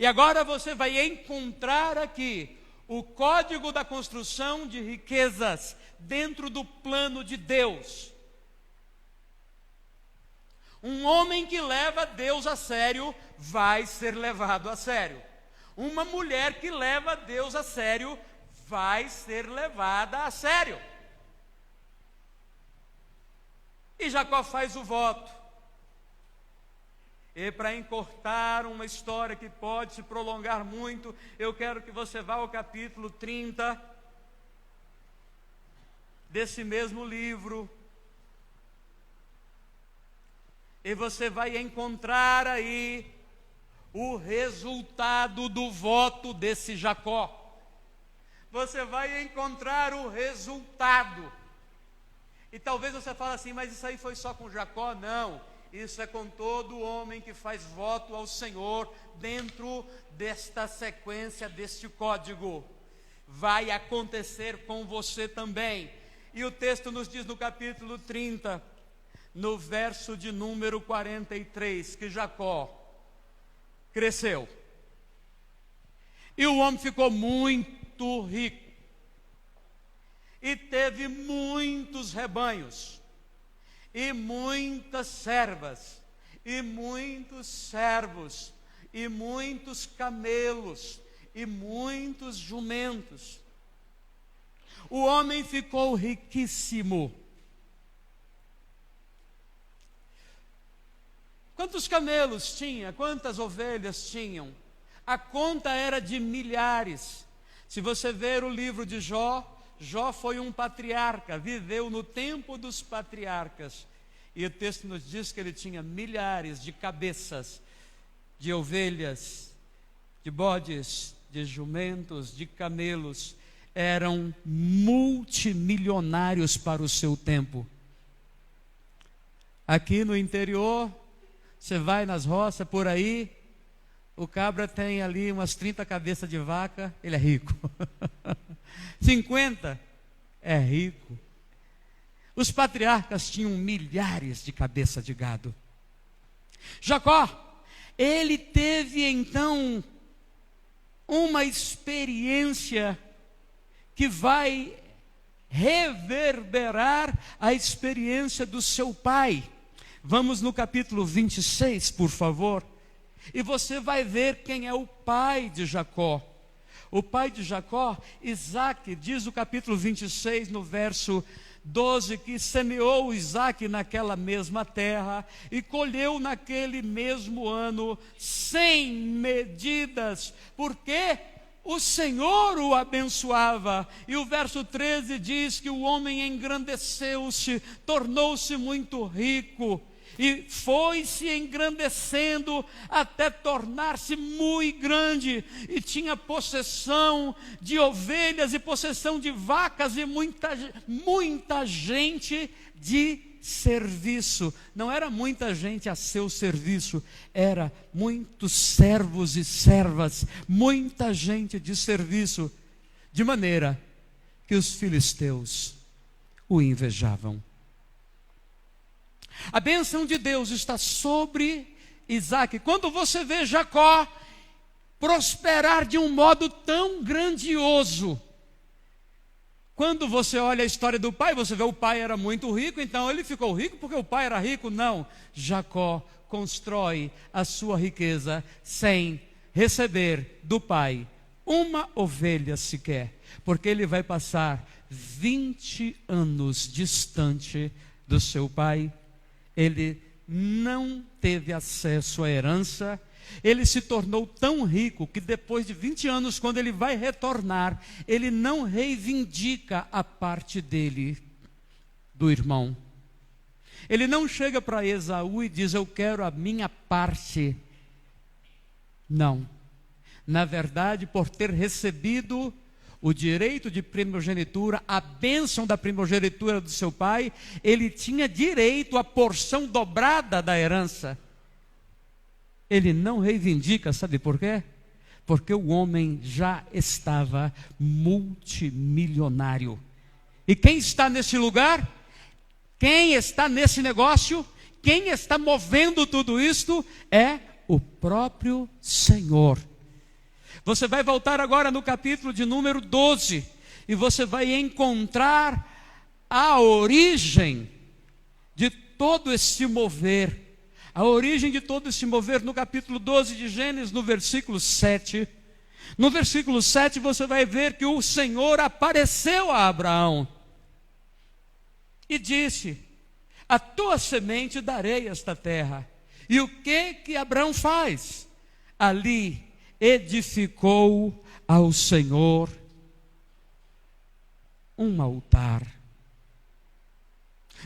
E agora você vai encontrar aqui o código da construção de riquezas dentro do plano de Deus. Um homem que leva Deus a sério vai ser levado a sério. Uma mulher que leva Deus a sério vai ser levada a sério. E Jacó faz o voto. E para encurtar uma história que pode se prolongar muito, eu quero que você vá ao capítulo 30 desse mesmo livro. E você vai encontrar aí o resultado do voto desse Jacó. Você vai encontrar o resultado. E talvez você fale assim, mas isso aí foi só com Jacó? Não, isso é com todo homem que faz voto ao Senhor dentro desta sequência, deste código. Vai acontecer com você também. E o texto nos diz no capítulo 30, no verso de número 43, que Jacó cresceu. E o homem ficou muito rico. E teve muitos rebanhos, e muitas servas, e muitos servos, e muitos camelos, e muitos jumentos. O homem ficou riquíssimo. Quantos camelos tinha? Quantas ovelhas tinham? A conta era de milhares. Se você ver o livro de Jó, Jó foi um patriarca, viveu no tempo dos patriarcas. E o texto nos diz que ele tinha milhares de cabeças, de ovelhas, de bodes, de jumentos, de camelos. Eram multimilionários para o seu tempo. Aqui no interior, você vai nas roças por aí, o cabra tem ali umas 30 cabeças de vaca, ele é rico. 50, é rico. Os patriarcas tinham milhares de cabeças de gado. Jacó, ele teve então uma experiência que vai reverberar a experiência do seu pai. Vamos no capítulo 26, por favor. E você vai ver quem é o pai de Jacó. O pai de Jacó, Isaque, diz o capítulo 26, no verso 12, que semeou Isaque naquela mesma terra e colheu naquele mesmo ano 100 medidas, porque o Senhor o abençoava. E o verso 13 diz que o homem engrandeceu-se, tornou-se muito rico, e foi se engrandecendo até tornar-se muito grande, e tinha possessão de ovelhas e possessão de vacas e muita gente de serviço. Não era muita gente a seu serviço, era muitos servos e servas, muita gente de serviço, de maneira que os filisteus o invejavam. A bênção de Deus está sobre Isaque. Quando você vê Jacó prosperar de um modo tão grandioso, quando você olha a história do pai, você vê o pai era muito rico, então ele ficou rico porque o pai era rico. Não, Jacó constrói a sua riqueza sem receber do pai uma ovelha sequer, porque ele vai passar 20 anos distante do seu pai. Ele não teve acesso à herança. Ele se tornou tão rico que depois de 20 anos, quando ele vai retornar, ele não reivindica a parte dele, do irmão. Ele não chega para Esaú e diz, eu quero a minha parte. Não. Na verdade, por ter recebido o direito de primogenitura, a bênção da primogenitura do seu pai, ele tinha direito à porção dobrada da herança. Ele não reivindica, sabe por quê? Porque o homem já estava multimilionário. E quem está nesse lugar? Quem está nesse negócio? Quem está movendo tudo isto? É o próprio Senhor. Você vai voltar agora no capítulo de número 12, e você vai encontrar a origem de todo esse mover, a origem de todo esse mover no capítulo 12 de Gênesis, no versículo 7. No versículo 7 você vai ver que o Senhor apareceu a Abraão e disse: a tua semente darei esta terra. E o que Abraão faz? Ali edificou ao Senhor um altar.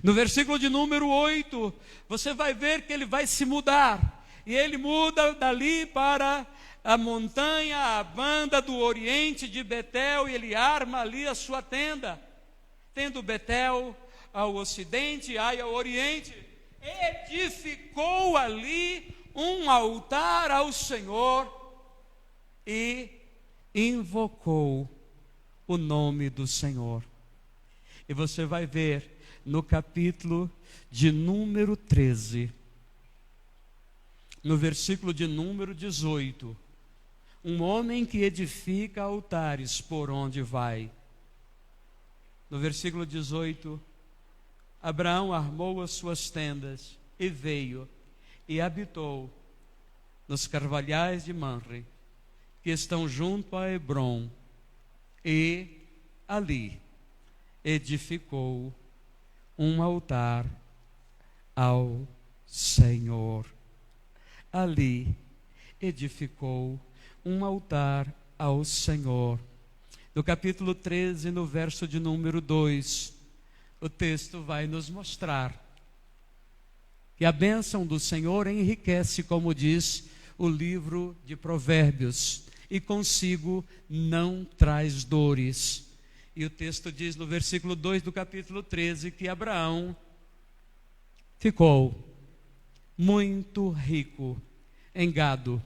No versículo de número 8, você vai ver que ele vai se mudar. E ele muda dali para a montanha, a banda do oriente de Betel, e ele arma ali a sua tenda. Tendo Betel ao ocidente, Ai ao oriente, edificou ali um altar ao Senhor e invocou o nome do Senhor. E você vai ver no capítulo de número 13, no versículo de número 18, um homem que edifica altares por onde vai. No versículo 18, Abraão armou as suas tendas e veio e habitou nos carvalhais de Mamre, que estão junto a Hebrom, e ali edificou um altar ao Senhor. Ali edificou um altar ao Senhor. No capítulo 13, no verso de número 2, o texto vai nos mostrar que a bênção do Senhor enriquece, como diz o livro de Provérbios, e consigo não traz dores. E o texto diz no versículo 2 do capítulo 13 que Abraão ficou muito rico em gado,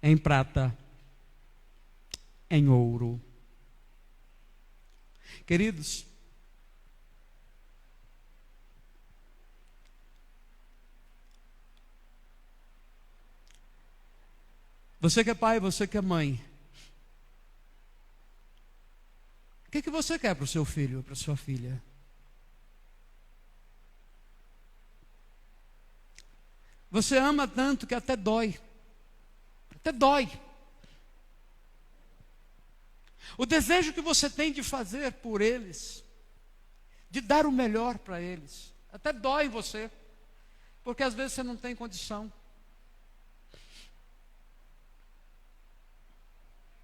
em prata, em ouro. Queridos, você que é pai, você que é mãe, o que você quer para o seu filho, para a sua filha? Você ama tanto que até dói. Até dói. O desejo que você tem de fazer por eles, de dar o melhor para eles, até dói em você, porque às vezes você não tem condição.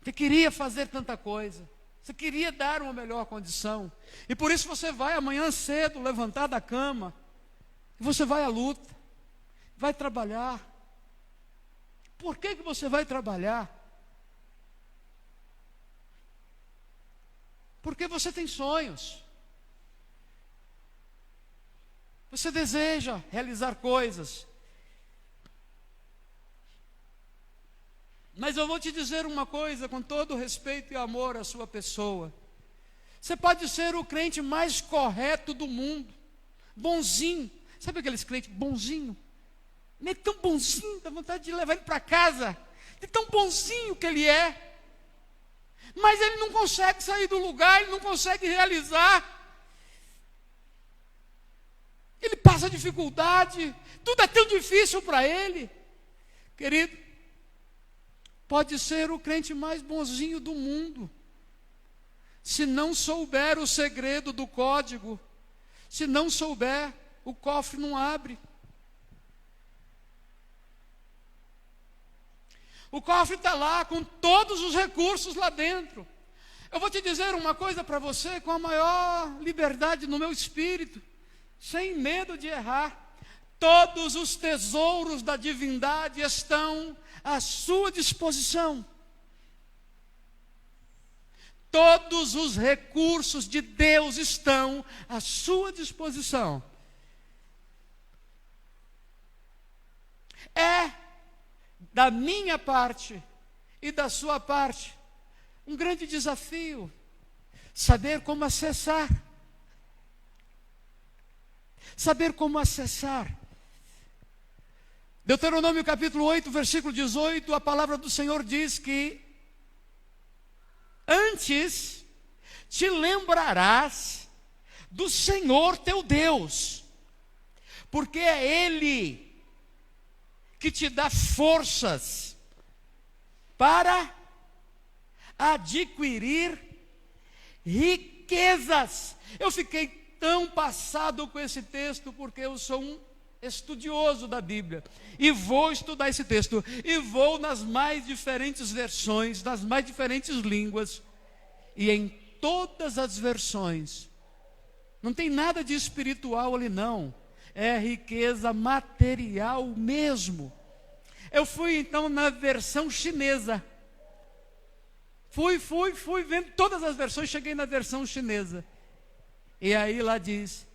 Você queria fazer tanta coisa, você queria dar uma melhor condição, e por isso você vai amanhã cedo levantar da cama, e você vai à luta, vai trabalhar. Por que você vai trabalhar? Porque você tem sonhos, você deseja realizar coisas. Mas eu vou te dizer uma coisa, com todo respeito e amor à sua pessoa. Você pode ser o crente mais correto do mundo, bonzinho. Sabe aqueles crentes bonzinho? Ele é tão bonzinho, dá vontade de levar ele para casa, de tão bonzinho que ele é. Mas ele não consegue sair do lugar, ele não consegue realizar. Ele passa dificuldade, tudo é tão difícil para ele. Querido, pode ser o crente mais bonzinho do mundo, se não souber o segredo do código, se não souber, o cofre não abre. O cofre está lá, com todos os recursos lá dentro. Eu vou te dizer uma coisa para você, com a maior liberdade no meu espírito, sem medo de errar. Todos os tesouros da divindade estão à sua disposição. Todos os recursos de Deus estão à sua disposição. É da minha parte e da sua parte um grande desafio saber como acessar. Saber como acessar. Deuteronômio capítulo 8, versículo 18, a palavra do Senhor diz que antes te lembrarás do Senhor teu Deus, porque é Ele que te dá forças para adquirir riquezas. Eu fiquei tão passado com esse texto, porque eu sou um estudioso da Bíblia, e vou estudar esse texto, e vou nas mais diferentes versões, nas mais diferentes línguas, e em todas as versões, não tem nada de espiritual ali não, é riqueza material mesmo. Eu fui então na versão chinesa, fui vendo todas as versões, cheguei na versão chinesa, e aí lá diz: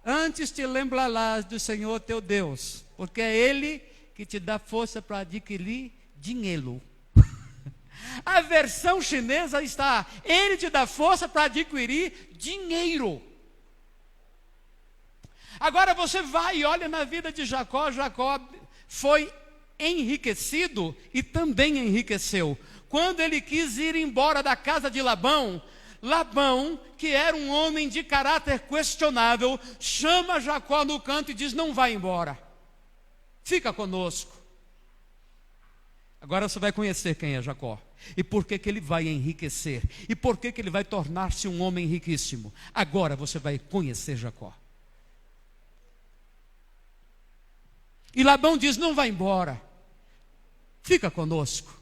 antes te lembrarás do Senhor teu Deus, porque é Ele que te dá força para adquirir dinheiro. A versão chinesa está: Ele te dá força para adquirir dinheiro. Agora você vai e olha na vida de Jacó. Jacó foi enriquecido e também enriqueceu. Quando ele quis ir embora da casa de Labão, que era um homem de caráter questionável, chama Jacó no canto e diz: não vai embora, fica conosco. Agora você vai conhecer quem é Jacó, e por que ele vai enriquecer, e por que ele vai tornar-se um homem riquíssimo. Agora você vai conhecer Jacó. E Labão diz: não vai embora, fica conosco,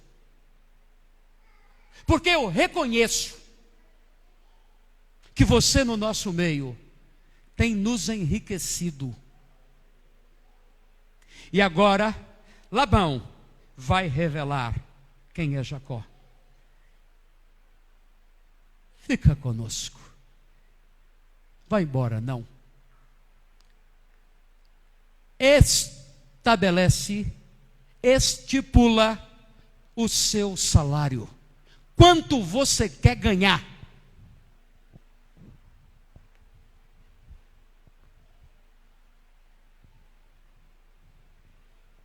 porque eu reconheço que você no nosso meio tem nos enriquecido. E agora Labão vai revelar quem é Jacó. Fica conosco, vai embora não. Estipula o seu salário. Quanto você quer ganhar?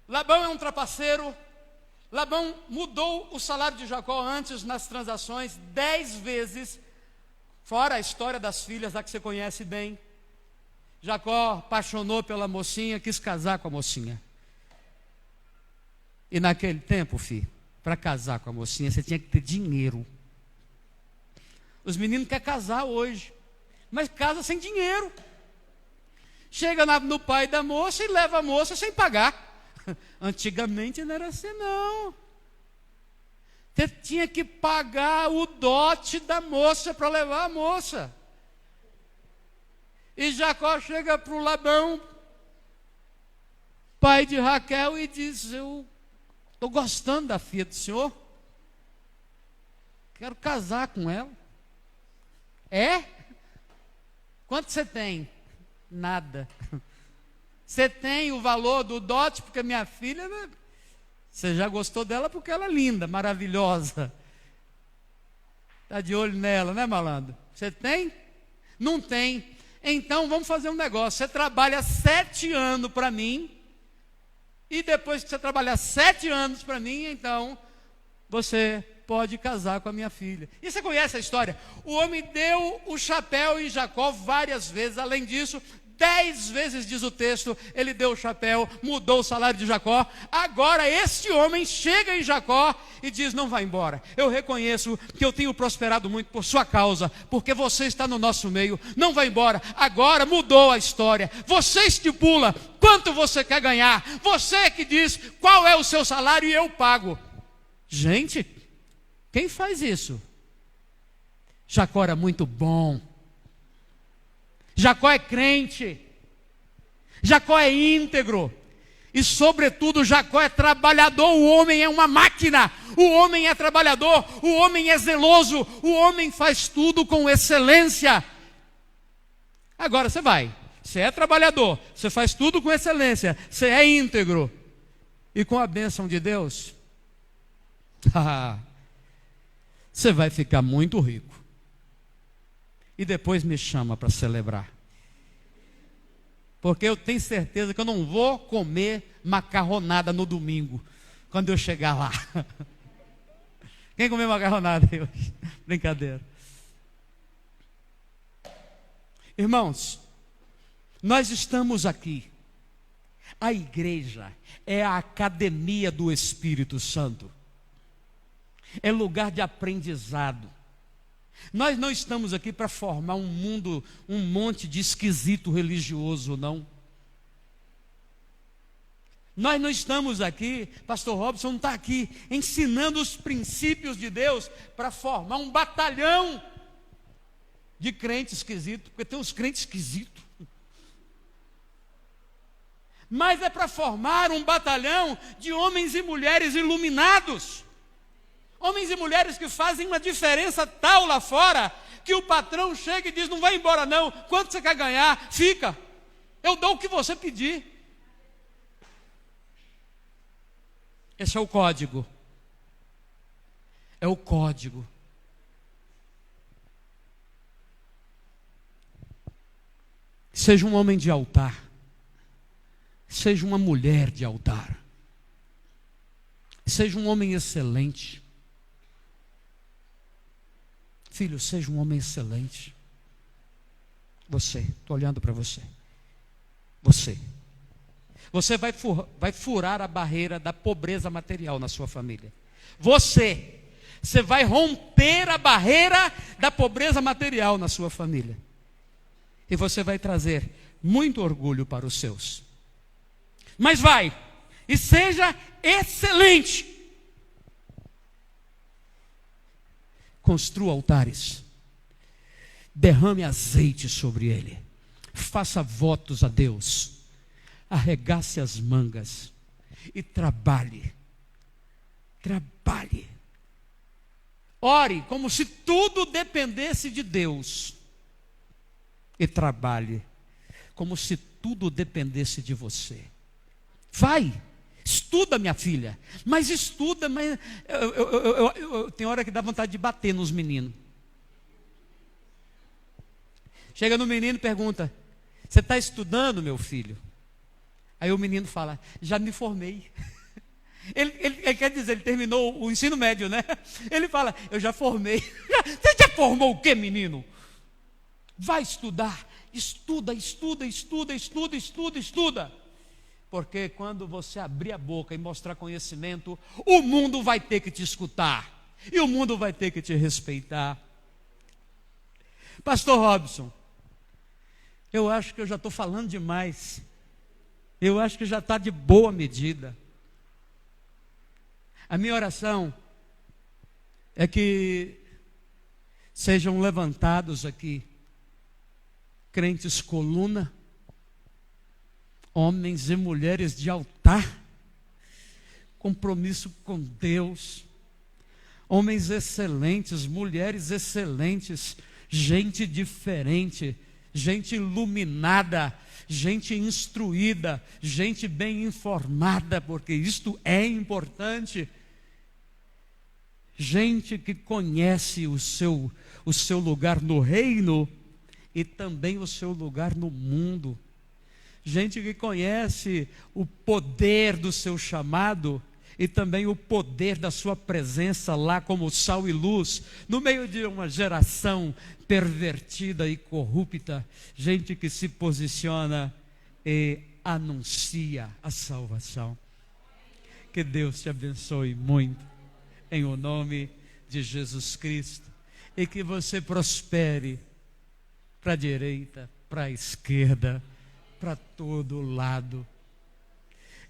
Labão é um trapaceiro. Labão mudou o salário de Jacó antes nas transações 10 vezes, fora a história das filhas, a que você conhece bem. Jacó apaixonou pela mocinha, quis casar com a mocinha. E naquele tempo, para casar com a mocinha, você tinha que ter dinheiro. Os meninos querem casar hoje, mas casa sem dinheiro. Chega no pai da moça e leva a moça sem pagar. Antigamente não era assim não. Você tinha que pagar o dote da moça para levar a moça. E Jacó chega para o Labão, pai de Raquel, e diz: eu estou gostando da filha do senhor, quero casar com ela. É? Quanto você tem? Nada. Você tem o valor do dote, porque minha filha, você já gostou dela porque ela é linda, maravilhosa. Está de olho nela, né, malandro? Você tem? Não tem. Então vamos fazer um negócio. Você trabalha 7 anos para mim, e depois que você trabalhar 7 anos para mim, então você pode casar com a minha filha. E você conhece a história? O homem deu o chapéu em Jacó várias vezes. Além disso, 10 vezes diz o texto, ele deu o chapéu, mudou o salário de Jacó. Agora este homem chega em Jacó e diz: não vai embora, eu reconheço que eu tenho prosperado muito por sua causa, porque você está no nosso meio, não vai embora. Agora mudou a história, você estipula quanto você quer ganhar, você que diz qual é o seu salário e eu pago. Gente, quem faz isso? Jacó era muito bom. Jacó é crente, Jacó é íntegro, e sobretudo Jacó é trabalhador. O homem é uma máquina, o homem é trabalhador, o homem é zeloso, o homem faz tudo com excelência. Agora você é trabalhador, você faz tudo com excelência, você é íntegro, e com a bênção de Deus, você vai ficar muito rico. E depois me chama para celebrar. Porque eu tenho certeza que eu não vou comer macarronada no domingo, quando eu chegar lá. Quem comeu macarronada aí hoje? Brincadeira. Irmãos, nós estamos aqui A igreja é a academia do Espírito Santo. É lugar de aprendizado. Nós não estamos aqui para formar um monte de esquisito religioso, não. Nós não estamos aqui, pastor Robson não está aqui, ensinando os princípios de Deus para formar um batalhão de crente esquisito, porque tem uns crentes esquisitos. Mas é para formar um batalhão de homens e mulheres iluminados. Homens e mulheres que fazem uma diferença tal lá fora, que o patrão chega e diz, não vai embora não, quanto você quer ganhar? Fica, eu dou o que você pedir. Esse é o código. É o código. Seja um homem de altar. Seja uma mulher de altar. Seja um homem excelente. Filho, seja um homem excelente. Você, estou olhando para você. Você vai furar a barreira da pobreza material na sua família. Você vai romper a barreira da pobreza material na sua família. E você vai trazer muito orgulho para os seus. Mas vai, e seja excelente. Construa altares. Derrame azeite sobre ele. Faça votos a Deus. Arregace as mangas e trabalhe. Trabalhe. Ore como se tudo dependesse de Deus. E trabalhe como se tudo dependesse de você. Vai, estuda, minha filha. Mas estuda, mas tem hora que dá vontade de bater nos meninos. Chega no menino e pergunta, você está estudando, meu filho? Aí o menino fala, já me formei. Ele quer dizer, ele terminou o ensino médio, né? Ele fala, eu já formei. Você já formou o quê, menino? Vai estudar, estuda. Porque quando você abrir a boca e mostrar conhecimento, o mundo vai ter que te escutar. E o mundo vai ter que te respeitar. Pastor Robson, eu acho que eu já estou falando demais. Eu acho que já está de boa medida. A minha oração é que sejam levantados aqui crentes coluna, homens e mulheres de altar, compromisso com Deus, homens excelentes, mulheres excelentes, gente diferente, gente iluminada, gente instruída, gente bem informada, porque isto é importante. Gente que conhece o seu lugar no reino e também o seu lugar no mundo. Gente que conhece o poder do seu chamado e também o poder da sua presença lá como sal e luz, no meio de uma geração pervertida e corrupta. Gente que se posiciona e anuncia a salvação. Que Deus te abençoe muito, em o nome de Jesus Cristo, e que você prospere para a direita, para a esquerda, para todo lado,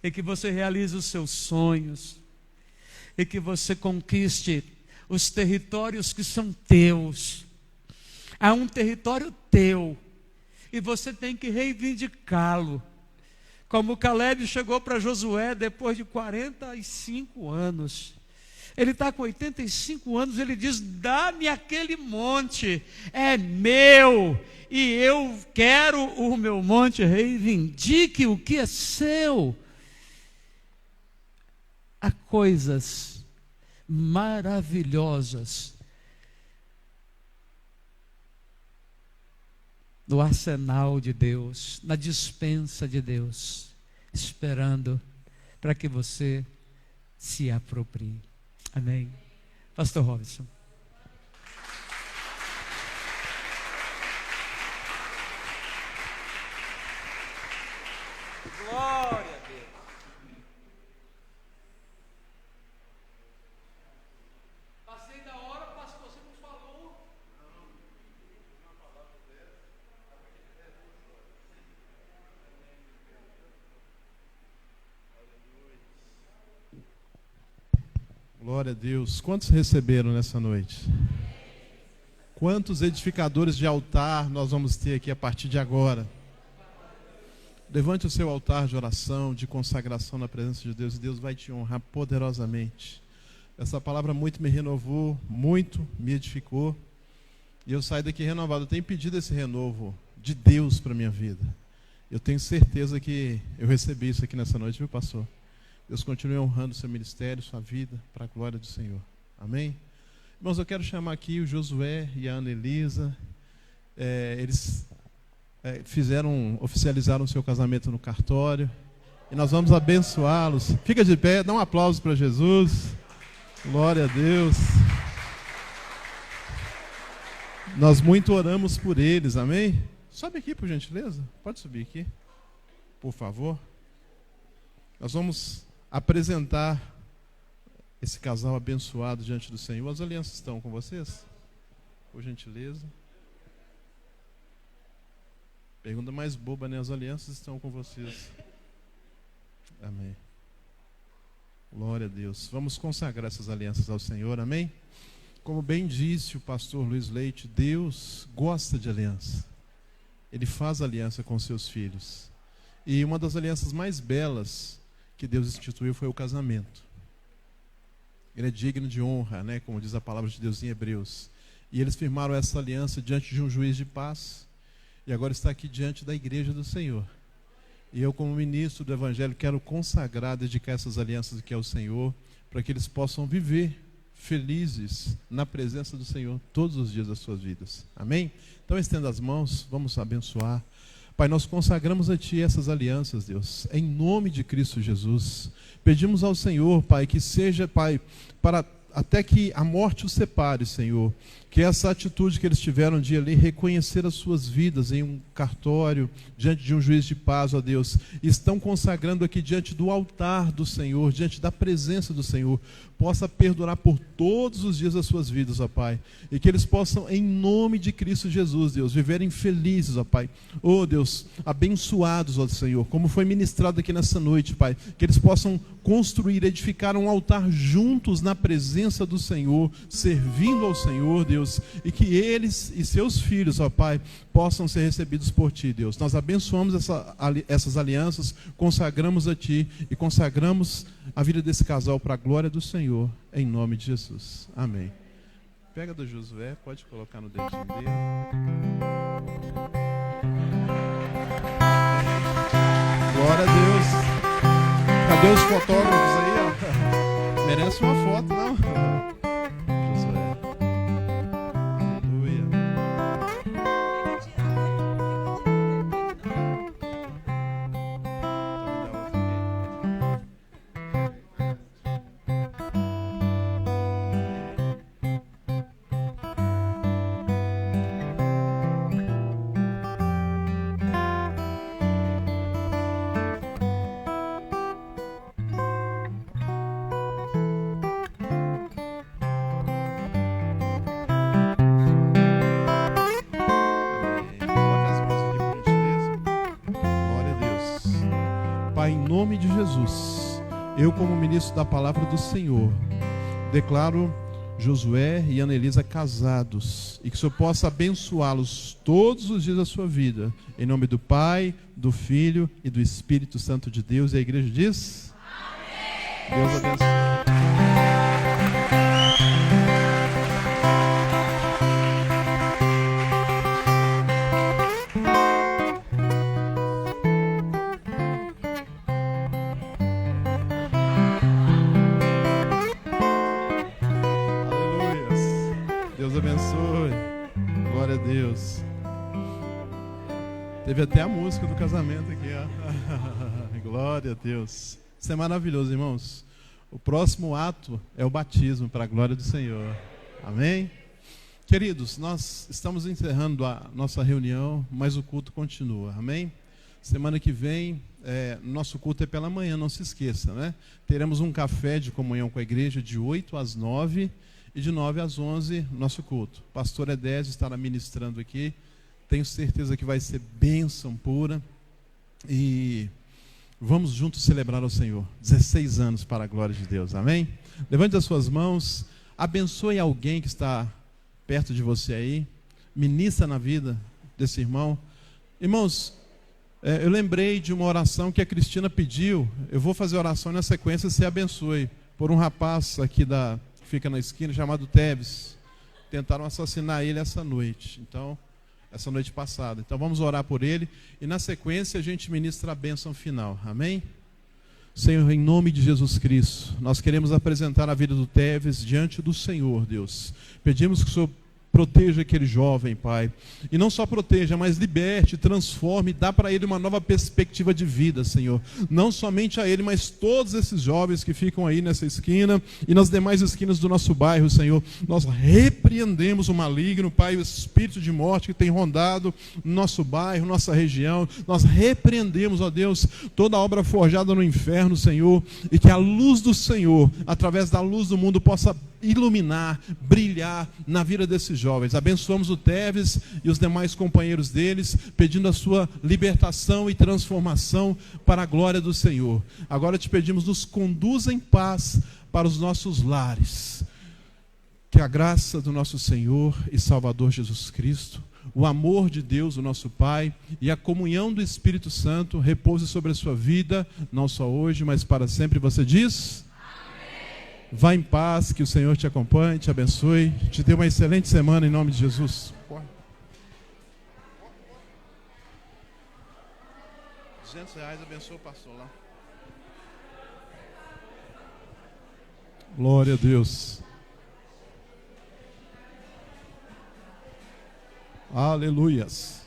e que você realize os seus sonhos, e que você conquiste os territórios que são teus. Há um território teu, e você tem que reivindicá-lo, como Caleb chegou para Josué depois de 45 anos. Ele está com 85 anos, ele diz, dá-me aquele monte, é meu, e eu quero o meu monte, reivindique o que é seu. Há coisas maravilhosas no arsenal de Deus, na despensa de Deus, esperando para que você se aproprie. Amém. Pastor Robson. Glória. Glória a Deus. Quantos receberam nessa noite? Quantos edificadores de altar nós vamos ter aqui a partir de agora? Levante o seu altar de oração, de consagração na presença de Deus, e Deus vai te honrar poderosamente. Essa palavra muito me renovou, muito me edificou, e eu saio daqui renovado. Eu tenho pedido esse renovo de Deus para a minha vida. Eu tenho certeza que eu recebi isso aqui nessa noite, viu, pastor? Deus continue honrando o seu ministério, sua vida, para a glória do Senhor. Amém? Irmãos, eu quero chamar aqui o Josué e a Ana Elisa. Eles oficializaram o seu casamento no cartório, e nós vamos abençoá-los. Fica de pé, dá um aplauso para Jesus. Glória a Deus. Nós muito oramos por eles, amém? Sobe aqui, por gentileza. Pode subir aqui, por favor. Nós vamos apresentar esse casal abençoado diante do Senhor. As alianças estão com vocês? Por gentileza. Pergunta mais boba, né? As alianças estão com vocês. Amém. Glória a Deus. Vamos consagrar essas alianças ao Senhor, amém? Como bem disse o pastor Luiz Leite, Deus gosta de aliança. Ele faz aliança com seus filhos. E uma das alianças mais belas que Deus instituiu foi o casamento. Ele é digno de honra, né? Como diz a palavra de Deus em Hebreus. E eles firmaram essa aliança diante de um juiz de paz. E agora está aqui diante da igreja do Senhor. E eu, como ministro do Evangelho, quero consagrar, dedicar essas alianças aqui ao Senhor, para que eles possam viver felizes na presença do Senhor todos os dias das suas vidas. Amém? Então estenda as mãos, vamos abençoar. Pai, nós consagramos a Ti essas alianças, Deus, em nome de Cristo Jesus. Pedimos ao Senhor, Pai, que seja, Pai, para até que a morte os separe, Senhor. Que essa atitude que eles tiveram de ali reconhecer as suas vidas em um cartório, diante de um juiz de paz, ó Deus, estão consagrando aqui diante do altar do Senhor, diante da presença do Senhor, possa perdurar por todos os dias das suas vidas, ó Pai, e que eles possam, em nome de Cristo Jesus, Deus, viverem felizes, ó Pai, ó Deus, abençoados, ó Senhor, como foi ministrado aqui nessa noite, Pai, que eles possam construir, edificar um altar juntos na presença do Senhor, servindo ao Senhor, Deus, e que eles e seus filhos, ó Pai, possam ser recebidos por Ti, Deus. Nós abençoamos essas alianças, consagramos a Ti e consagramos a vida desse casal para a glória do Senhor, em nome de Jesus. Amém. Pega do Josué, pode colocar no dedinho dele. Glória a Deus. Cadê os fotógrafos aí, ó? Merece uma foto, não? Eu, como ministro da palavra do Senhor, declaro Josué e Ana Elisa casados, e que o Senhor possa abençoá-los todos os dias da sua vida, em nome do Pai, do Filho e do Espírito Santo de Deus. E a igreja diz: amém. Deus abençoe. Teve até a música do casamento aqui, ó. Glória a Deus. Isso é maravilhoso, irmãos. O próximo ato é o batismo, para a glória do Senhor. Amém? Queridos, nós estamos encerrando a nossa reunião, mas o culto continua. Amém? Semana que vem, nosso culto é pela manhã, não se esqueça, né? Teremos um café de comunhão com a igreja de 8 às 9 e de 9 às 11, nosso culto. O pastor Edésio estará ministrando aqui. Tenho certeza que vai ser bênção pura. E Vamos juntos celebrar ao Senhor. 16 anos para a glória de Deus, amém? Levante as suas mãos, abençoe alguém que está perto de você aí, ministra na vida desse irmão. Irmãos, eu lembrei de uma oração que a Cristina pediu. Eu vou fazer a oração na sequência, se abençoe, por um rapaz aqui que fica na esquina, chamado Teves. Tentaram assassinar ele essa noite passada. Então vamos orar por ele e na sequência a gente ministra a bênção final, amém? Senhor, em nome de Jesus Cristo, nós queremos apresentar a vida do Teves diante do Senhor, Deus. Pedimos que o Senhor proteja aquele jovem, Pai. E não só proteja, mas liberte, transforme, dá para ele uma nova perspectiva de vida, Senhor. Não somente a ele, mas todos esses jovens que ficam aí nessa esquina e nas demais esquinas do nosso bairro, Senhor. Nós repreendemos o maligno, Pai, o espírito de morte que tem rondado no nosso bairro, nossa região. Nós repreendemos, ó Deus, toda obra forjada no inferno, Senhor. E que a luz do Senhor, através da luz do mundo, possa iluminar, brilhar na vida desses jovens. Abençoamos o Teves e os demais companheiros deles, pedindo a sua libertação e transformação para a glória do Senhor. Agora te pedimos, nos conduza em paz para os nossos lares. Que a graça do nosso Senhor e Salvador Jesus Cristo, o amor de Deus, o nosso Pai, e a comunhão do Espírito Santo repouse sobre a sua vida, não só hoje, mas para sempre. Você diz? Vá em paz, que o Senhor te acompanhe, te abençoe, te dê uma excelente semana em nome de Jesus. R$200, abençoa o pastor lá. Glória a Deus. Aleluias.